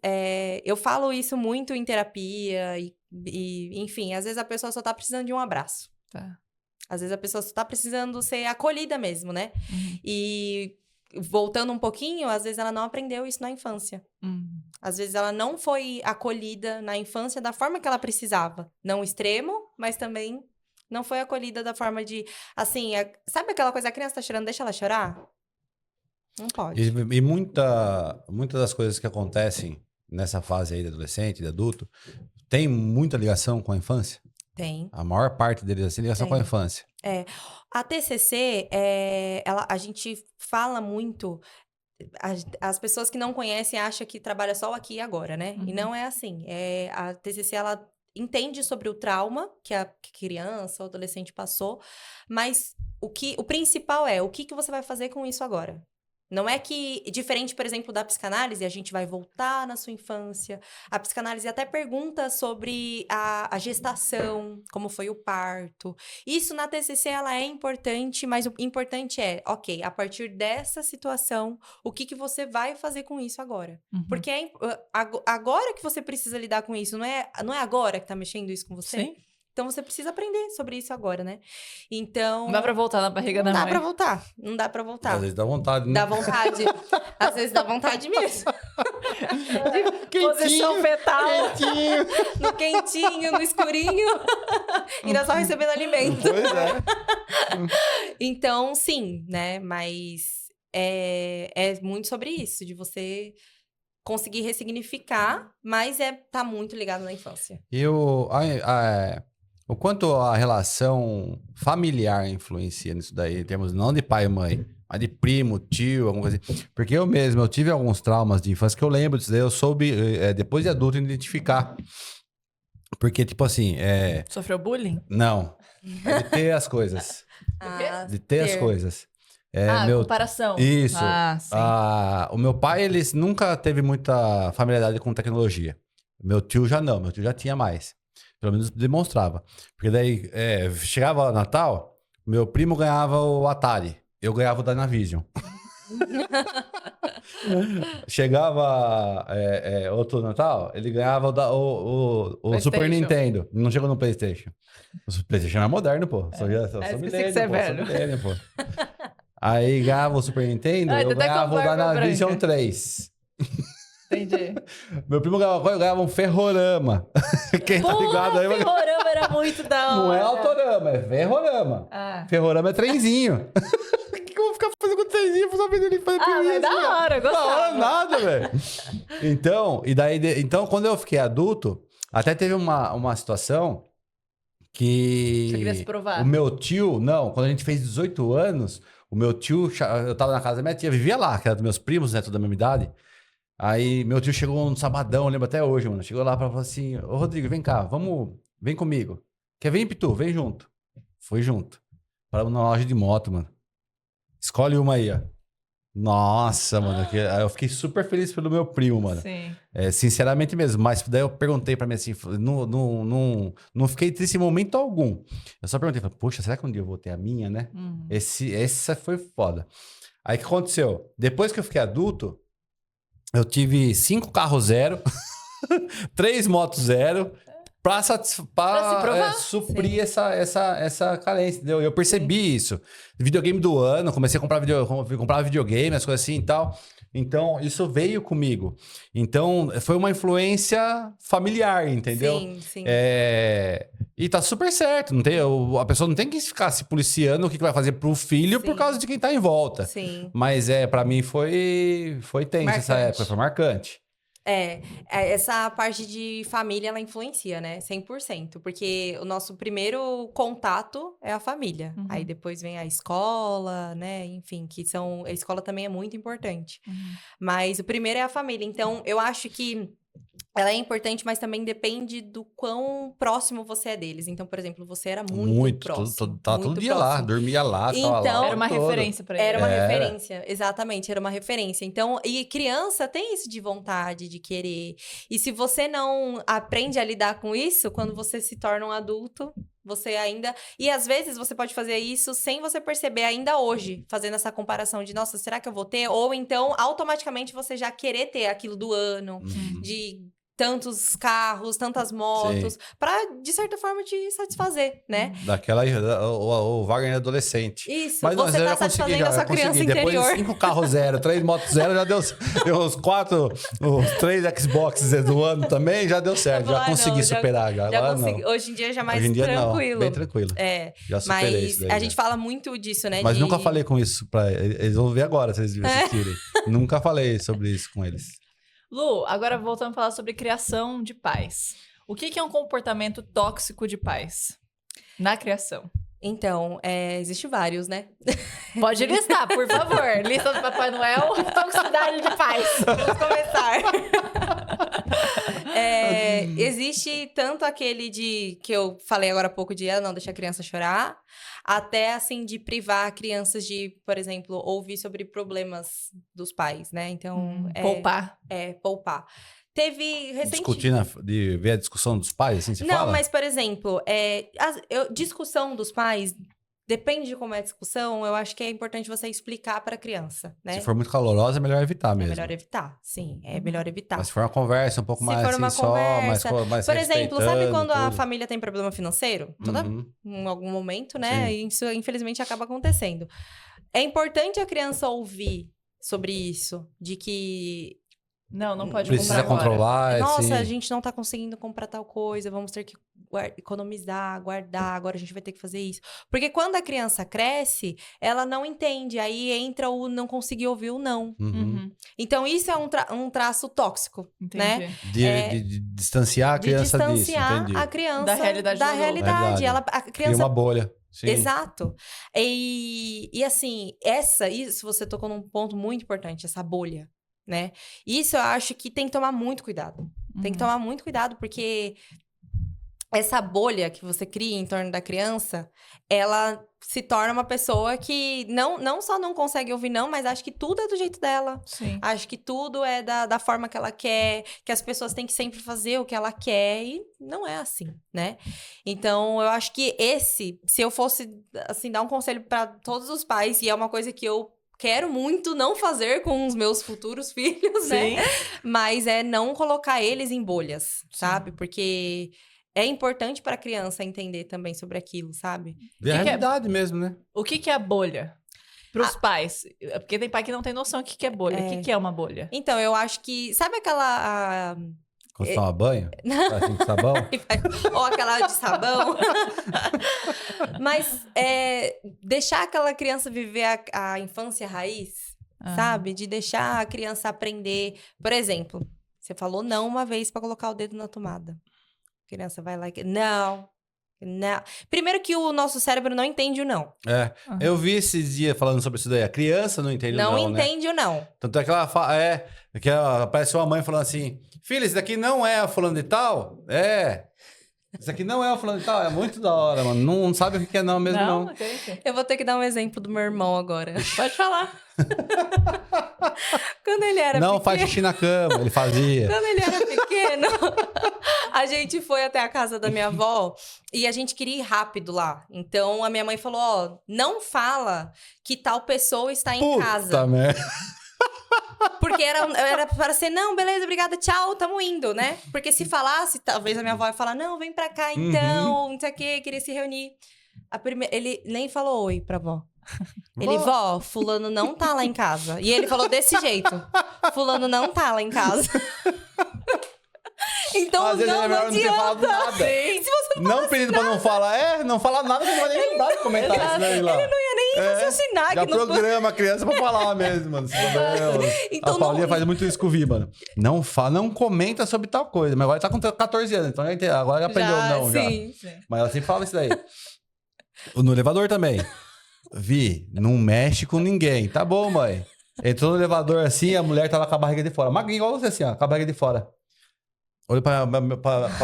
eu falo isso muito em terapia e, enfim, às vezes a pessoa só tá precisando de um abraço. Tá. Às vezes a pessoa só tá precisando ser acolhida mesmo, né? E, voltando um pouquinho, às vezes ela não aprendeu isso na infância. Às vezes ela não foi acolhida na infância da forma que ela precisava. Não extremo, mas também não foi acolhida da forma de, assim, sabe aquela coisa, a criança tá chorando, deixa ela chorar? Não pode. E muitas das coisas que acontecem nessa fase aí de adolescente, de adulto, tem muita ligação com a infância? Tem. A maior parte deles assim, ligação com a infância. A TCC, a gente fala muito... As pessoas que não conhecem acham que trabalha só aqui e agora, né? E não é assim. A TCC, ela entende sobre o trauma que a criança ou adolescente passou, mas o principal é o que você vai fazer com isso agora. Não é que, diferente, por exemplo, da psicanálise, a gente vai voltar na sua infância. A psicanálise até pergunta sobre a gestação, como foi o parto. Isso na TCC, ela é importante, mas o importante é, ok, a partir dessa situação, o que você vai fazer com isso agora? Porque agora que você precisa lidar com isso, não é agora que tá mexendo isso com você? Sim. Então, você precisa aprender sobre isso agora, né? Então... Não dá pra voltar na barriga da mãe. Não dá pra voltar. Às vezes dá vontade, né? Dá vontade. Às vezes dá vontade mesmo. Posição fetal. Quentinho. No quentinho, no escurinho. Ainda só recebendo alimento. Pois é. Então, sim, né? Mas é muito sobre isso, de você conseguir ressignificar, mas tá muito ligado na infância. E o quanto a relação familiar influencia nisso daí, em termos não de pai e mãe, mas de primo, tio, alguma coisa assim. Porque eu tive alguns traumas de infância que eu lembro disso daí, eu soube, depois de adulto, identificar. Porque, tipo assim, Sofreu bullying? não. É de ter as coisas. De ter as coisas. Comparação. Isso. Sim. O meu pai, ele nunca teve muita familiaridade com tecnologia. Meu tio já não, meu tio já tinha mais. Pelo menos demonstrava. Porque daí, chegava Natal, meu primo ganhava o Atari. eu ganhava o Dynavision. Chegava outro Natal, ele ganhava o Super PlayStation. Nintendo. Não chegou no PlayStation. O PlayStation é moderno, pô. Sou esqueci milênio, que você é pô. Sou velho. milênio, pô. Aí ganhava o Super Nintendo, Ah, eu até ganhava com o barba Dynavision branca. 3. Entendi. Meu primo ganhava um Ferrorama. Quem tá ligado Porra, aí? Ferrorama era muito da hora. Não é Autorama, é Ferrorama. Ah, Ferrorama é trenzinho. O que eu vou ficar fazendo com trenzinho? Eu vou ele fazer mas da hora, eu Da hora gostava. nada, velho. Então, quando eu fiquei adulto, até teve uma situação que... Você queria se provar? O meu tio, não, quando a gente fez 18 anos, o meu tio, eu tava na casa da minha tia, vivia lá, que era dos meus primos, né, toda da mesma idade. Aí meu tio chegou no sabadão, eu lembro até hoje, mano. Chegou lá pra falar assim: Ô Rodrigo, vem cá, vem comigo. Quer vir, Pitu? Vem junto. Fui junto. Paramos na loja de moto, mano. Escolhe uma aí, ó. Nossa, mano. Aí eu fiquei super feliz pelo meu primo, mano. Sim. Sinceramente mesmo. Mas daí eu perguntei pra mim assim: não fiquei triste em momento algum. Eu só perguntei: poxa, será que um dia eu vou ter a minha, né? Essa foi foda. Aí o que aconteceu? Depois que eu fiquei adulto. Eu tive 5 carros zero, 3 motos zero, pra se provar. suprir essa carência, entendeu? Eu percebi isso. Videogame do ano, comecei a comprar videogame, as coisas assim e tal. Então, isso veio comigo. Então, foi uma influência familiar, entendeu? Sim, sim. E tá super certo. A pessoa não tem que ficar se policiando o que vai fazer pro filho por Sim. causa de quem tá em volta. Sim. Mas pra mim foi tenso essa Marcante. época, foi marcante. Essa parte de família, ela influencia, né? 100%. Porque o nosso primeiro contato é a família. Uhum. Aí depois vem a escola, né? Enfim, a escola também é muito importante. Mas o primeiro é a família. Então, eu acho que ela é importante, mas também depende do quão próximo você é deles. Então, por exemplo, você era muito próximo. Tava muito todo dia lá, próximo. dormia lá, ficava Então, lá. Era uma todo. referência pra ele. Era uma Era. referência, exatamente, era uma referência. Então, e criança tem isso de vontade, de querer. E se você não aprende a lidar com isso, quando você se torna um adulto, você ainda... E às vezes você pode fazer isso sem você perceber ainda hoje, fazendo essa comparação de, nossa, será que eu vou ter? Ou então, automaticamente, você já querer ter aquilo do ano, de... tantos carros, tantas motos, pra, de certa forma, te satisfazer, né? O Wagner é adolescente. Isso, Mas você eu tá já consegui, satisfazendo a sua criança Depois interior. de 5 carros zero, 3 motos zero, já deu os 3 Xboxes do ano também, já deu certo. Já Ah, consegui não, superar. Já, Já agora consegui. não. Hoje em dia já mais Hoje em dia tranquilo. não, bem tranquilo. Já superei Mas isso daí. a já. gente fala muito disso, né? Mas nunca falei com isso pra eles. Eles vão ver agora, se eles assistirem. Nunca falei sobre isso com eles. Lu, agora voltando a falar sobre criação de pais. O que é um comportamento tóxico de pais na criação? Então, existe vários, né? Pode listar, por favor. Lista do Papai Noel, toxicidade de pais. Vamos começar. Existe tanto aquele que eu falei agora há pouco de não deixar a criança chorar, até assim de privar crianças de, por exemplo, ouvir sobre problemas dos pais, né? Então, Poupar. Poupar. Teve recentemente... Discutir, de ver a discussão dos pais, assim, você Não, fala? mas, por exemplo, discussão dos pais, depende de como é a discussão, eu acho que é importante você explicar para a criança, né? Se for muito calorosa, é melhor evitar É mesmo. melhor evitar, sim, é melhor evitar. Mas se for uma conversa um pouco Se mais for assim, uma só, conversa, mais por exemplo, sabe respeitando quando a tudo? família tem problema financeiro? Uhum. Em algum momento, né? Sim. E isso, infelizmente, acaba acontecendo. É importante a criança ouvir sobre isso, de que Não pode Precisa comprar agora. controlar, nossa, assim. a gente não tá conseguindo comprar tal coisa, vamos ter que economizar, guardar, agora a gente vai ter que fazer isso. Porque quando a criança cresce, ela não entende, aí entra o não conseguir ouvir o não. Uhum. Então, isso é um traço tóxico, Entendi. né? De distanciar a De criança disso, distanciar entendi. a criança Da realidade do adulto. realidade. A Cria criança uma bolha. Sim. Exato. E assim, isso você tocou num ponto muito importante, essa bolha, né? Isso eu acho que tem que tomar muito cuidado. Tem que tomar muito cuidado, porque essa bolha que você cria em torno da criança, ela se torna uma pessoa que não só não consegue ouvir não, mas acha que tudo é do jeito dela. Sim. Acha que tudo é da forma que ela quer, que as pessoas têm que sempre fazer o que ela quer, e não é assim, né? Então, eu acho que se eu fosse, assim, dar um conselho para todos os pais, e é uma coisa que eu quero muito não fazer com os meus futuros filhos, Sim. né? Mas é não colocar eles em bolhas, sabe? Porque é importante para a criança entender também sobre aquilo, sabe? Ver a que é- realidade mesmo, né? O que é a bolha? Para os pais. Porque tem pai que não tem noção do que é bolha. O que é uma bolha? Então, eu acho que... Sabe aquela... Quando você toma banho, assim com sabão. Ou aquela de sabão. Mas deixar aquela criança viver a infância raiz, sabe? De deixar a criança aprender. Por exemplo, você falou não uma vez para colocar o dedo na tomada. A criança vai lá e... Não. Primeiro que o nosso cérebro não entende o não. Eu vi esses dias falando sobre isso daí. A criança não entende o não, Não entende o não. Tanto é que ela fala, que ela, aparece uma mãe falando assim, filha, esse daqui não é a fulano de tal? Isso aqui não é o fulano de tal? É muito da hora, mano. Não sabe o que é não mesmo, não. Ok. Eu vou ter que dar um exemplo do meu irmão agora. Pode falar. Quando ele era Não pequeno... faz xixi na cama, ele fazia. Quando ele era pequeno, a gente foi até a casa da minha avó e a gente queria ir rápido lá. Então, a minha mãe falou, ó, não fala que tal pessoa está em casa. Puta merda. Porque era para ser, não, beleza, obrigada, tchau, tamo indo, né? Porque se falasse, talvez a minha avó ia falar, não, vem pra cá então, não sei o quê, queria se reunir. Ele nem falou oi pra avó. Ele, vó, fulano não tá lá em casa. E ele falou desse jeito, fulano não tá lá em casa. Então, Às vezes é não melhor não ter falado adianta. nada. Se você Não pedindo pra não falar. Não falar nada, você não vai nem lembrar de comentar isso daí lá. raciocinar Já que não... programa a criança pra falar mesmo, mano. Então, A Paulinha não- faz muito isso com o Vi, mano. Não comenta sobre tal coisa. Mas agora tá com 14 anos, então agora já aprendeu não, já. sim. Mas ela sempre fala isso daí. No elevador também. Vi, não mexe com ninguém. Tá bom, mãe. Entrou no elevador assim, a mulher tava com a barriga de fora. Magrinha igual você assim, ó, com a barriga de fora. Olha pra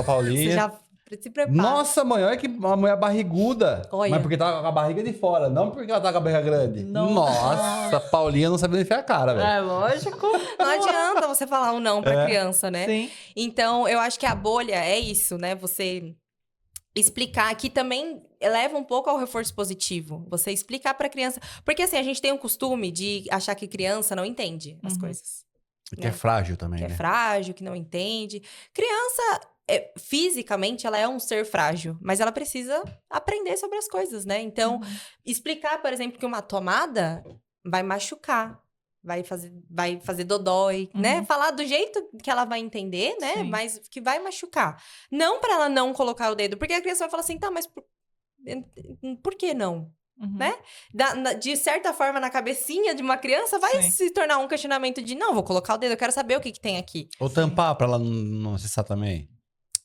Paulinha. Você já se prepara. Nossa, mãe, olha que a mulher barriguda. Olha. Mas porque tava com a barriga de fora, não porque ela tava com a barriga grande. Não. Nossa, Paulinha não sabia enfiar a cara, velho. É lógico. Não adianta você falar um não pra criança, né? Sim. Então, eu acho que a bolha é isso, né? Você explicar, que também leva um pouco ao reforço positivo. Você explicar pra criança. Porque assim, a gente tem o costume de achar que criança não entende as coisas. Que é frágil também, Que né? é frágil, que não entende. Criança, fisicamente, ela é um ser frágil, mas ela precisa aprender sobre as coisas, né? Então, explicar, por exemplo, que uma tomada vai machucar, vai fazer dodói, né? Falar do jeito que ela vai entender, né? Sim. Mas que vai machucar. Não pra ela não colocar o dedo, porque a criança vai falar assim, tá, mas por que não? Né? De certa forma, na cabecinha de uma criança, vai Sim. se tornar um questionamento de, não, vou colocar o dedo, eu quero saber o que tem aqui. Ou tampar pra ela não acessar também.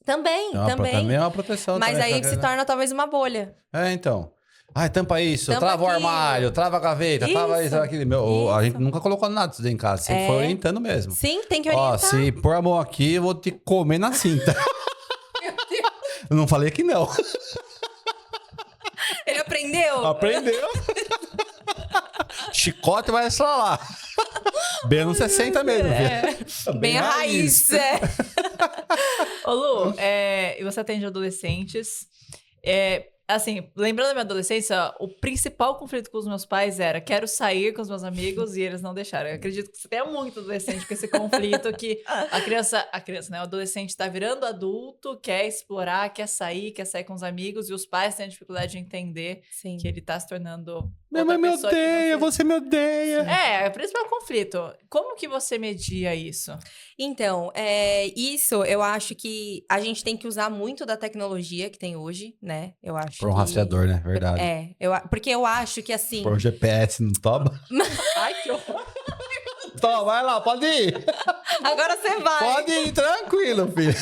Também, também. Também é uma proteção. Mas também, aí pra se criança. torna talvez uma bolha. Então. Ai, tampa isso, Tampa trava o aquilo. armário, trava a gaveta, trava isso, Isso, aquilo. A isso. gente nunca colocou nada disso daí em casa, sempre foi orientando mesmo. Sim, tem que Ó, orientar. se pôr a mão aqui, eu vou te comer na cinta. Eu não falei que não. Ele aprendeu? Aprendeu. Chicote vai estralar. Bem no 60 mesmo, filho. Bem a raiz. Ô, Lu, e você atende adolescentes. Assim, lembrando da minha adolescência, o principal conflito com os meus pais era quero sair com os meus amigos e eles não deixaram. Eu acredito que você tenha muito adolescente com esse conflito que a criança, né, o adolescente tá virando adulto, quer explorar, quer sair com os amigos e os pais têm a dificuldade de entender Sim. que ele tá se tornando Minha outra mãe me pessoa que odeia, você... você me odeia. É o principal conflito. Como que você media isso? Então, isso eu acho que a gente tem que usar muito da tecnologia que tem hoje, né? Eu acho Por um que... rastreador, né? Verdade. Porque eu acho que assim... Por um GPS no toba. Ai, que horror. Tó, vai lá, pode ir. Agora você vai. Pode ir, tranquilo, filho.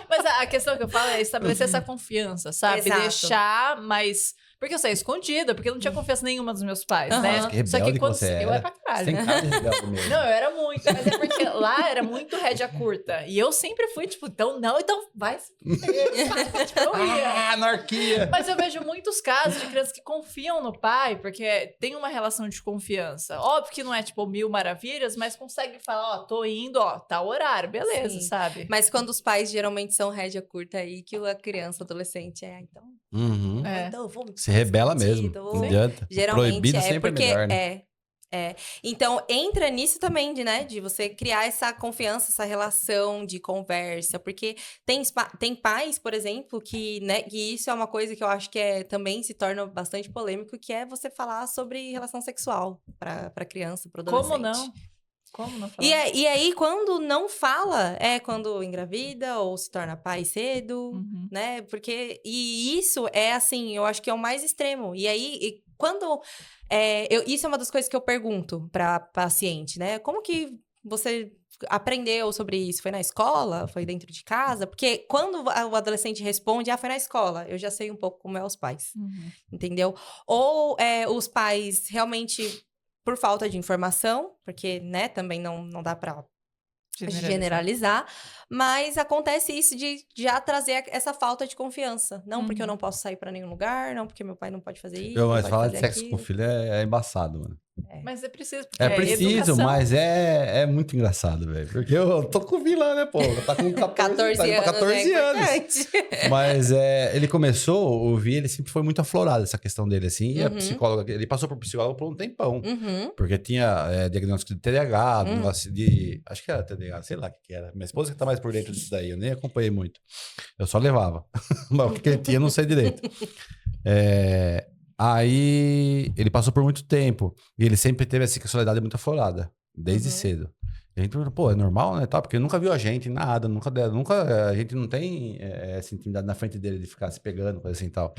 Mas a questão que eu falo é estabelecer essa confiança, sabe? Exato. Deixar, mas... Porque eu saía escondida, porque eu não tinha confiança nenhuma dos meus pais, Aham. né? Que Só que rebelde quando que você eu era. era pra caralho. Você tem cara de rebelde mesmo. Não, eu era muito. Mas é porque lá era muito rédea curta. E eu sempre fui, tipo, então vai. Tipo, eu ia. Anarquia! Mas eu vejo muitos casos de crianças que confiam no pai, porque tem uma relação de confiança. Óbvio que não é, tipo, 1000 maravilhas, mas consegue falar, ó, tô indo, ó, tá o horário, beleza, Sim. sabe? Mas quando os pais geralmente são rédea curta aí, que a criança, adolescente então... Uhum. É. Então eu vou Se rebela mesmo. escondido, Não adianta. Geralmente Proibido sempre porque é melhor, né? Então, entra nisso também, de você criar essa confiança, essa relação de conversa. Porque tem pais, por exemplo, que isso é uma coisa que eu acho que também se torna bastante polêmico, que é você falar sobre relação sexual para criança, para adolescente. Como não? Como não falar? E aí, quando não fala, é quando engravida ou se torna pai cedo, Uhum. né? Porque... E isso é, assim, eu acho que é o mais extremo. E aí, quando... isso é uma das coisas que eu pergunto pra paciente, né? Como que você aprendeu sobre isso? Foi na escola? Foi dentro de casa? Porque quando o adolescente responde, foi na escola, eu já sei um pouco como é os pais, Uhum. entendeu? Ou os pais realmente... Por falta de informação, porque, né, também não dá pra generalizar, mas acontece isso de já trazer essa falta de confiança. Não porque eu não posso sair pra nenhum lugar, não porque meu pai não pode fazer isso, Mas não pode falar de fazer sexo aquilo. com filho é embaçado, mano. Mas é preciso, porque É preciso, educação. mas é muito engraçado, velho. Porque eu tô com o vilão, né, pô? Tá com 14 14 anos, 14 é anos. importante. Mas ele começou, o Vi, ele sempre foi muito aflorado, essa questão dele, assim. E a psicóloga, ele passou por psicólogo por um tempão. Uhum. Porque tinha diagnóstico de TDAH, negócio de... Acho que era TDAH, sei lá o que era. Minha esposa que tá mais por dentro disso daí, eu nem acompanhei muito. Eu só levava. Mas o que ele tinha, eu não sei direito. Aí, ele passou por muito tempo. E ele sempre teve, assim, sexualidade muito aflorada. Desde cedo. E a gente perguntou, pô, é normal, né? Tá? Porque ele nunca viu a gente, nada. Nunca a gente não tem essa intimidade na frente dele de ficar se pegando, coisa assim e tal.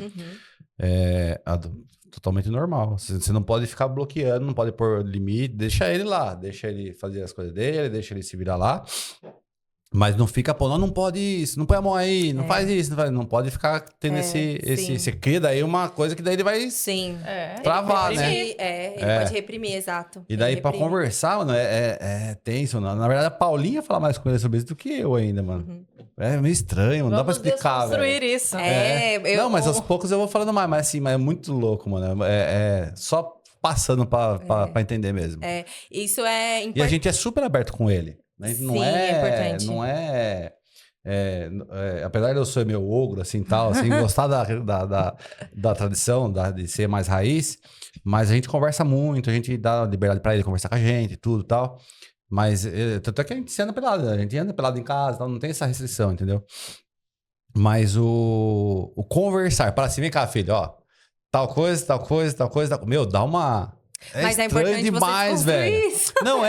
Totalmente normal. Você não pode ficar bloqueando, não pode pôr limite. Deixa ele lá. Deixa ele fazer as coisas dele, deixa ele se virar lá. Mas não fica, pô, não pode isso, não põe a mão aí, não faz isso, não pode ficar tendo esse... Você cria daí uma coisa que daí ele vai travar, né? Ele pode reprimir, exato. E daí pra conversar, mano, é tenso, mano. Na verdade, a Paulinha fala mais com ele sobre isso do que eu ainda, mano. É meio estranho, não dá pra explicar, velho. Construir isso. Não, mas aos poucos eu vou falando mais, mas assim, mas é muito louco, mano. Só passando pra entender mesmo. Isso é importante. E a gente é super aberto com ele. Não é importante. Não apesar de eu ser meio ogro, assim, tal, assim, gostar da tradição, de ser mais raiz, mas a gente conversa muito, a gente dá liberdade pra ele conversar com a gente e tudo e tal. Mas, tanto é que a gente anda pelado em casa, tal, não tem essa restrição, entendeu? Mas o conversar, para assim, vem cá, filho, ó, tal coisa, tal coisa, tal coisa, meu, dá uma... Mas é estranho importante demais, você velho. isso. Não,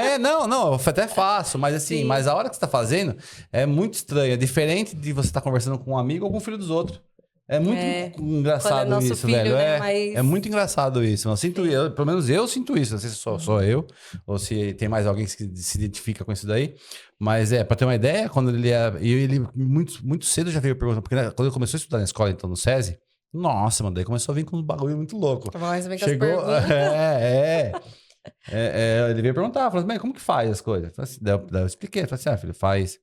eu até faço, mas assim, mas a hora que você tá fazendo é muito estranho. É diferente de você estar conversando com um amigo ou com o filho dos outros. É muito engraçado nosso isso, filho, velho. né, É muito engraçado isso. Pelo menos eu sinto isso. Não sei se sou eu ou se tem mais alguém que se identifica com isso daí. Mas pra ter uma ideia, quando ele muito cedo já veio perguntando, porque quando ele começou a estudar na escola, então no SESI, nossa, mano, daí começou a vir com uns bagulho muito louco. Chegou, ele veio perguntar, falou assim, mas como que faz as coisas? Daí eu expliquei, falei assim, filho, faz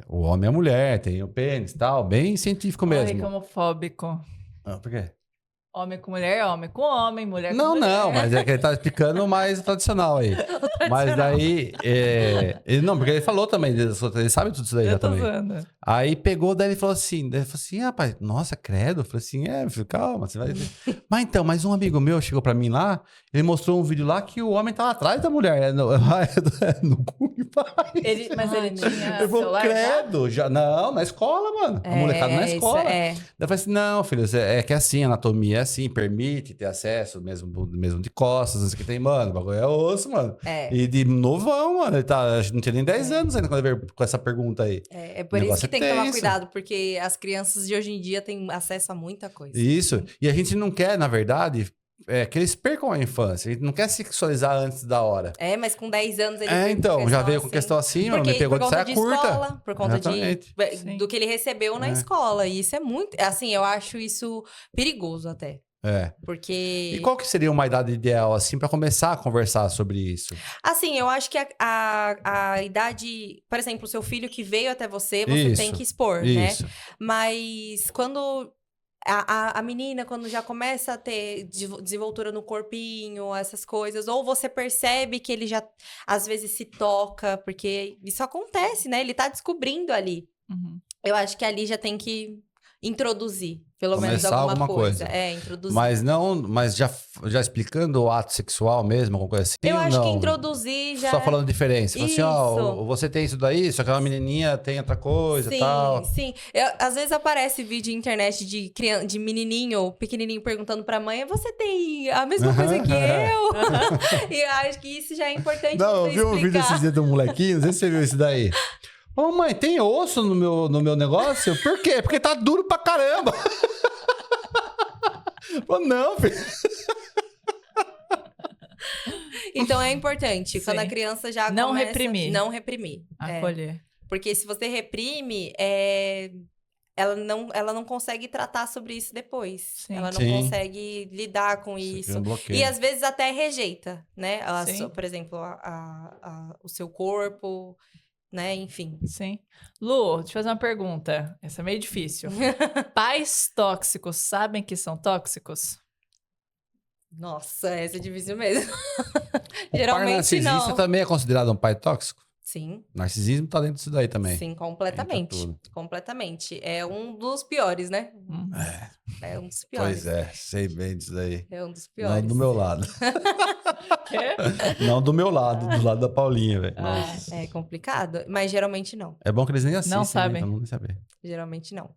o homem e a mulher, tem o pênis e tal, bem científico mesmo. Ai, que homofóbico. Por quê? Homem com mulher, homem com homem, mulher com Não, mulher. não, mas é que ele tá explicando o mais tradicional aí. Mas daí, porque ele falou também, ele sabe tudo isso daí já também. Zoando. Aí pegou, daí ele falou assim, rapaz, nossa, credo. Eu falei assim, filho, calma, você vai... mas um amigo meu chegou pra mim lá, ele mostrou um vídeo lá que o homem tava atrás da mulher, no cu e pai. Mas ele tinha Eu falei, celular credo, já? Não, na escola, mano. A molecada na escola. Daí eu falei assim, não, filho, é que assim, a anatomia é assim, permite ter acesso mesmo de costas, não sei o que tem, mano, o bagulho é osso, mano. E de novão, mano, ele não tinha nem 10 anos ainda quando ele veio com essa pergunta aí. É por isso que tem que tomar cuidado, porque as crianças de hoje em dia têm acesso a muita coisa. Isso, e a gente não quer, na verdade, que eles percam a infância. A gente não quer sexualizar antes da hora. Mas com 10 anos ele Então, já veio com questão assim, mano, me pegou de saia curta. Escola, por conta Exatamente. do que ele recebeu na escola. E isso é muito... Assim, eu acho isso perigoso até. Porque... E qual que seria uma idade ideal, assim, pra começar a conversar sobre isso? Assim, eu acho que a idade... Por exemplo, o seu filho que veio até você tem que expor, né? Mas quando... A menina, quando já começa a ter desenvoltura no corpinho, essas coisas, ou você percebe que ele já, às vezes, se toca, porque isso acontece, né? Ele tá descobrindo ali. Uhum. Eu acho que ali já tem que introduzir, pelo menos Começar alguma coisa. Introduzir. Mas já explicando o ato sexual mesmo, alguma coisa assim? Eu acho que introduzir já... Só falando diferença. Assim, você tem isso daí, só que aquela menininha tem outra coisa e tal. Sim, às vezes aparece vídeo na internet de menininho, pequenininho, perguntando pra mãe, você tem a mesma coisa que eu? E eu acho que isso já é importante Não, você eu vi um vídeo esses dias do molequinho, não sei se você viu isso daí. Ô, mãe, tem osso no meu negócio? Por quê? Porque tá duro pra caramba. Não, filho. Então é importante, quando a criança já não começa... reprimir. Não reprimir. Acolher. Porque se você reprime, ela não consegue tratar sobre isso depois. Sim. Ela não consegue lidar com isso. E às vezes até rejeita, né? Por exemplo, o seu corpo... né? Enfim. Sim. Lu, deixa eu fazer uma pergunta. Essa é meio difícil. Pais tóxicos sabem que são tóxicos? Nossa, essa é difícil mesmo. O Geralmente pai narcisista não. também é considerado um pai tóxico? Sim. Narcisismo tá dentro disso daí também. Sim, completamente. Completamente. É um dos piores, né? É um dos piores. Pois é, sei bem disso daí. É um dos piores. Não do meu lado. Quê? Não do meu lado, do lado da Paulinha, velho. É complicado, mas geralmente não. É bom que eles nem assistem, Não sabem. Né? Então não nem saber. Geralmente não.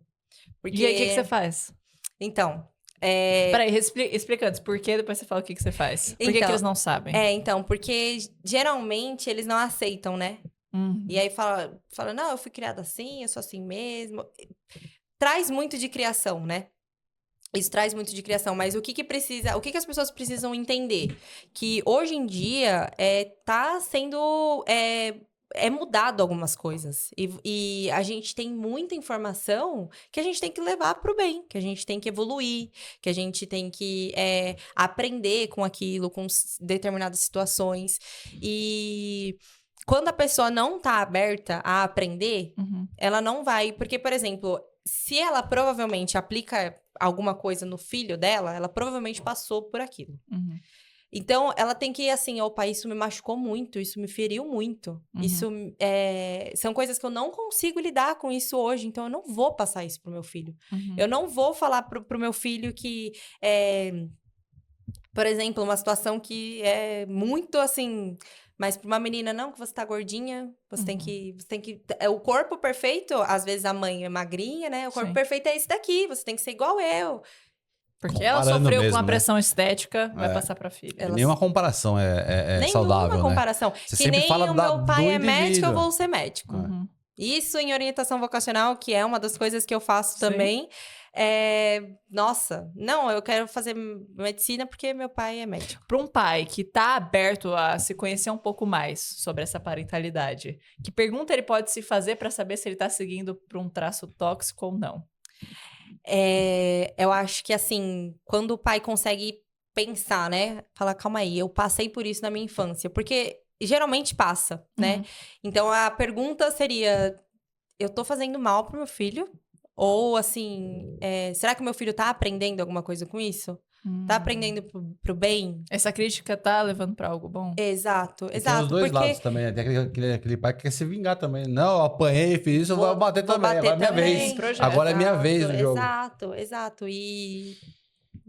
E aí, o que você faz? Então, Peraí, explica antes. Por que depois você fala o que você faz? Por que eles não sabem? Então, porque geralmente eles não aceitam, né? E aí fala, não, eu fui criada assim, eu sou assim mesmo. Traz muito de criação, né? Isso traz muito de criação, mas o que as pessoas precisam entender? Que hoje em dia tá sendo mudado algumas coisas. E a gente tem muita informação que a gente tem que levar para o bem, que a gente tem que evoluir, que a gente tem que aprender com aquilo, com determinadas situações. E quando a pessoa não tá aberta a aprender, ela não vai... Porque, por exemplo, se ela provavelmente aplica alguma coisa no filho dela, ela provavelmente passou por aquilo. Então, ela tem que ir assim, opa, isso me machucou muito, isso me feriu muito. Isso são coisas que eu não consigo lidar com isso hoje, então eu não vou passar isso pro meu filho. Eu não vou falar pro meu filho que, por exemplo, uma situação que é muito assim... Mas pra uma menina, não, que você tá gordinha, você tem que... O corpo perfeito, às vezes a mãe é magrinha, né? O corpo perfeito é esse daqui, você tem que ser igual eu. Porque ela sofreu com uma pressão estética, vai passar pra filha. Nenhuma comparação é saudável, né? Nenhuma comparação. Você que sempre nem fala o meu pai é médico, eu vou ser médico. Isso em orientação vocacional, que é uma das coisas que eu faço também. Nossa, não, eu quero fazer medicina porque meu pai é médico. Para um pai que tá aberto a se conhecer um pouco mais sobre essa parentalidade, que pergunta ele pode se fazer para saber se ele tá seguindo para um traço tóxico ou não? Eu acho que assim, quando o pai consegue pensar, né? Falar, calma aí, eu passei por isso na minha infância. Porque geralmente passa, né? Então a pergunta seria, eu tô fazendo mal pro meu filho? Ou, assim, será que meu filho tá aprendendo alguma coisa com isso? Tá aprendendo pro bem? Essa crítica tá levando pra algo bom? Exato. Tem os dois lados também, né? Tem aquele pai que quer se vingar também. Não, eu apanhei, fiz isso, eu vou bater também. Agora é minha vez. Agora é minha vez no jogo. Exato. E...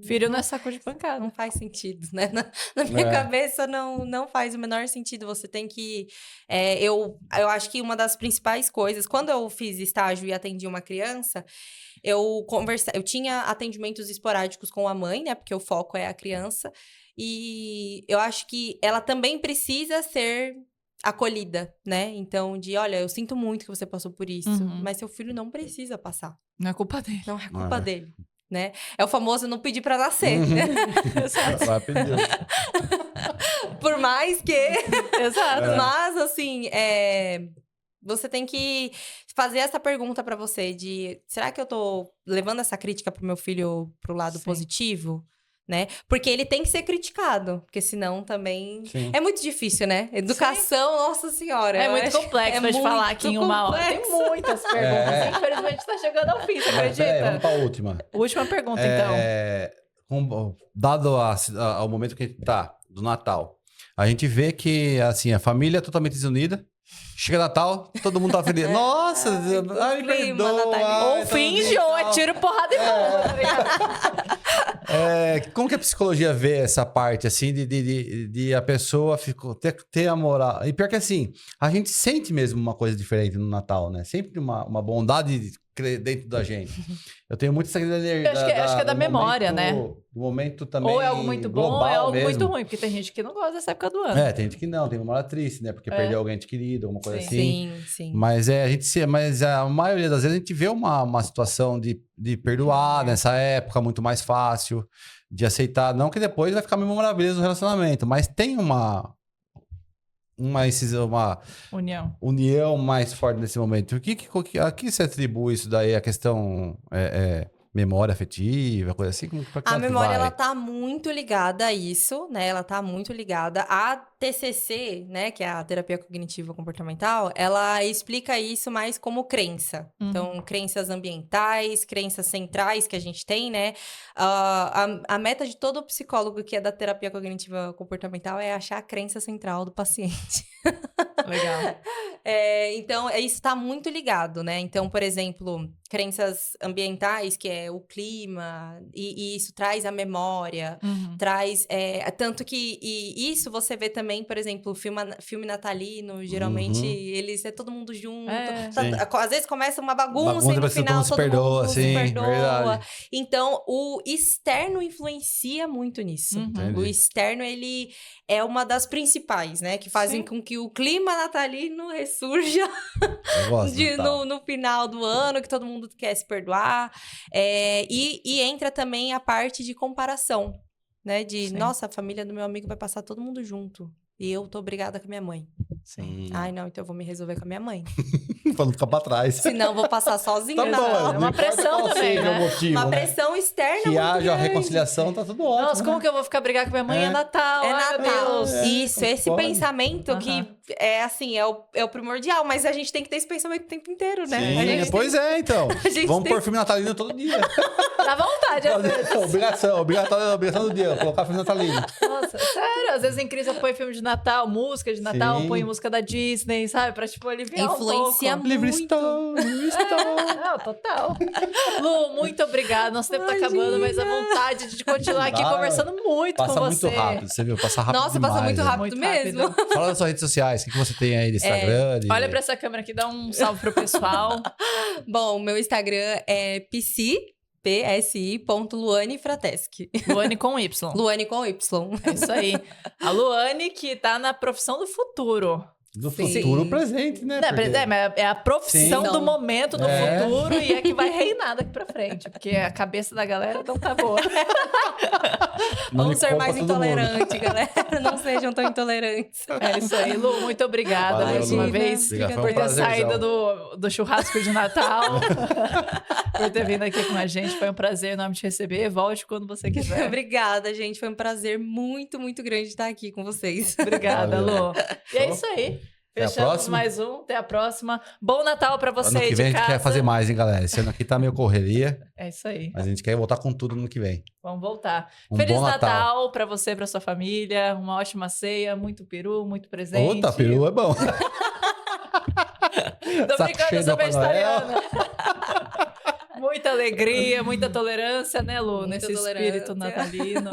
Filho não é saco de pancada. Não faz sentido, né? Na minha cabeça não faz o menor sentido. Você tem que... eu acho que uma das principais coisas... Quando eu fiz estágio e atendi uma criança, eu tinha atendimentos esporádicos com a mãe, né? Porque o foco é a criança. E eu acho que ela também precisa ser acolhida, né? Então, olha, eu sinto muito que você passou por isso. Mas seu filho não precisa passar. Não é culpa dele. Não é culpa dele. né? É o famoso não pedir pra nascer, né? Vai pedir. Por mais que... Exato. Mas, assim, você tem que fazer essa pergunta pra você de... Será que eu tô levando essa crítica pro meu filho pro lado Sim. positivo? Né? Porque ele tem que ser criticado. Porque senão também... Sim. É muito difícil, né? Educação, nossa senhora. É eu muito acho- complexo pra gente falar aqui em uma hora. Tem complexo. muitas perguntas. Infelizmente, tá chegando ao fim, você Mas, peraí, vamos acredita? pra última. Última pergunta, então. Dado ao momento que a gente tá, do Natal, a gente vê que, assim, a família é totalmente desunida. Chega Natal, todo mundo tá feliz. Nossa, ai, clima perdoa. natalino. ai, Ou tá finge, ou é legal. tiro, porrada e bomba, tá ligado? Como que a psicologia vê essa parte, assim, de a pessoa ter a moral? E pior que assim, a gente sente mesmo uma coisa diferente no Natal, né? Sempre uma bondade dentro da gente. Eu tenho muito essa energia. Eu acho que é da do memória, momento, né? Do momento também. Ou é algo muito bom, ou global é algo mesmo. muito ruim. Porque tem gente que não gosta dessa época do ano. Tem gente que não, tem memória triste, né? Porque perdeu alguém querido, alguma coisa Sim. assim. Sim. Mas mas a maioria das vezes a gente vê uma situação de perdoar nessa época muito mais fácil, de aceitar. Não que depois vai ficar memorável no relacionamento, mas tem uma união mais forte nesse momento. A que se atribui isso daí? A questão memória afetiva, coisa assim? A memória, ela tá muito ligada a isso, né? Ela tá muito ligada. A TCC, né? Que é a terapia cognitiva comportamental, ela explica isso mais como crença. Então, crenças ambientais, crenças centrais que a gente tem, né? A meta de todo psicólogo que é da terapia cognitiva comportamental é achar a crença central do paciente. Legal. Então, isso tá muito ligado, né? Então, por exemplo, crenças ambientais, que é o clima, e isso traz a memória, traz... tanto que isso você vê também, por exemplo, filme natalino, geralmente eles é todo mundo junto. Às vezes começa uma bagunça e no final todo mundo se perdoa. Verdade. Então, o externo influencia muito nisso. O externo, ele é uma das principais, né? Que fazem com que o clima natalino ressurja Eu gosto no final do ano, que todo mundo quer se perdoar. E entra também a parte de comparação, né? Nossa, a família do meu amigo vai passar todo mundo junto. E eu tô brigada com a minha mãe. Sim. Ai, não, então eu vou me resolver com a minha mãe. Pra não ficar pra trás. Senão eu vou passar sozinha. Tá bom, É uma pressão também, né? Uma pressão externa que muito haja a grande. reconciliação, tá tudo ótimo. Nossa, como que eu vou ficar brigar com minha mãe? É Natal. É ai, meu Natal. Deus. Isso, esse pode. pensamento que é assim, é o primordial, mas a gente tem que ter esse pensamento o tempo inteiro, né? Sim, A gente pois é, então. gente Vamos tem- pôr filme natalino todo dia. Dá vontade, às vezes. Obrigação do dia, colocar filme natalino. Nossa, sério. Às vezes em crise eu ponho filme de Natal, música de Natal, Sim. põe música da Disney, sabe? Pra, tipo, aliviar Influencia um pouco. muito. Livre estou. Não, total. Lu, muito obrigada. Nosso tempo tá acabando, mas a vontade de continuar aqui Vai. conversando muito Passa com muito você. rápido, você viu? Passa rápido Nossa, demais, passa muito né? rápido Muito mesmo. rápido. Fala das suas redes sociais, o que você tem aí no Instagram? Olha pra essa câmera aqui, dá um salve pro pessoal. Bom, meu Instagram é psi.luane.frateschi. Luane com Y. Luane com Y. É isso aí. A Luane que tá na profissão do futuro. Do Sim. futuro presente, né? Não, Porque- mas é a profissão Sim. do momento, do É. futuro, e é que vai reinar daqui pra frente. Porque a cabeça da galera não tá boa. Vamos ser Manicom mais pra todo mundo. intolerantes, galera. Não sejam tão intolerantes. É isso aí, Lu. Muito obrigada Valeu, mais Lu. uma vez Obrigado, foi um por ter prazerzão. saído do churrasco de Natal. Por ter vindo aqui com a gente. Foi um prazer enorme te receber. Volte quando você quiser. Obrigada, gente. Foi um prazer muito, muito grande estar aqui com vocês. Obrigada, Valeu. Lu. E é Show. isso aí. Até a Fechamos próxima. mais um. Até a próxima. Bom Natal pra você Ano aí que de vem a gente casa. quer fazer mais, hein, galera? Esse ano aqui tá meio correria, É isso aí. mas a gente quer voltar com tudo no ano que vem. Vamos voltar. Um Feliz bom Natal. Natal pra você e pra sua família. Uma ótima ceia, muito peru, muito presente. Outra, peru é bom. Tô Saco brincando, cheio eu sou do Papai Noel. vegetariana. Muita alegria, muita tolerância, né, Lu? Muita Nesse tolerância. espírito natalino.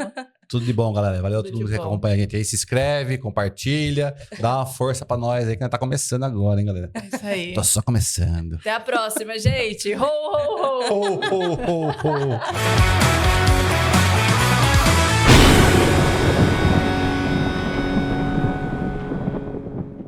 Tudo de bom, galera. Valeu a Tudo todo mundo de que bom. acompanha a gente aí. Se inscreve, compartilha, dá uma força pra nós aí, que nós tá começando agora, hein, galera? É isso aí. Tô só começando. Até a próxima, gente. Ho, ho, ho! Ho, ho, ho, ho.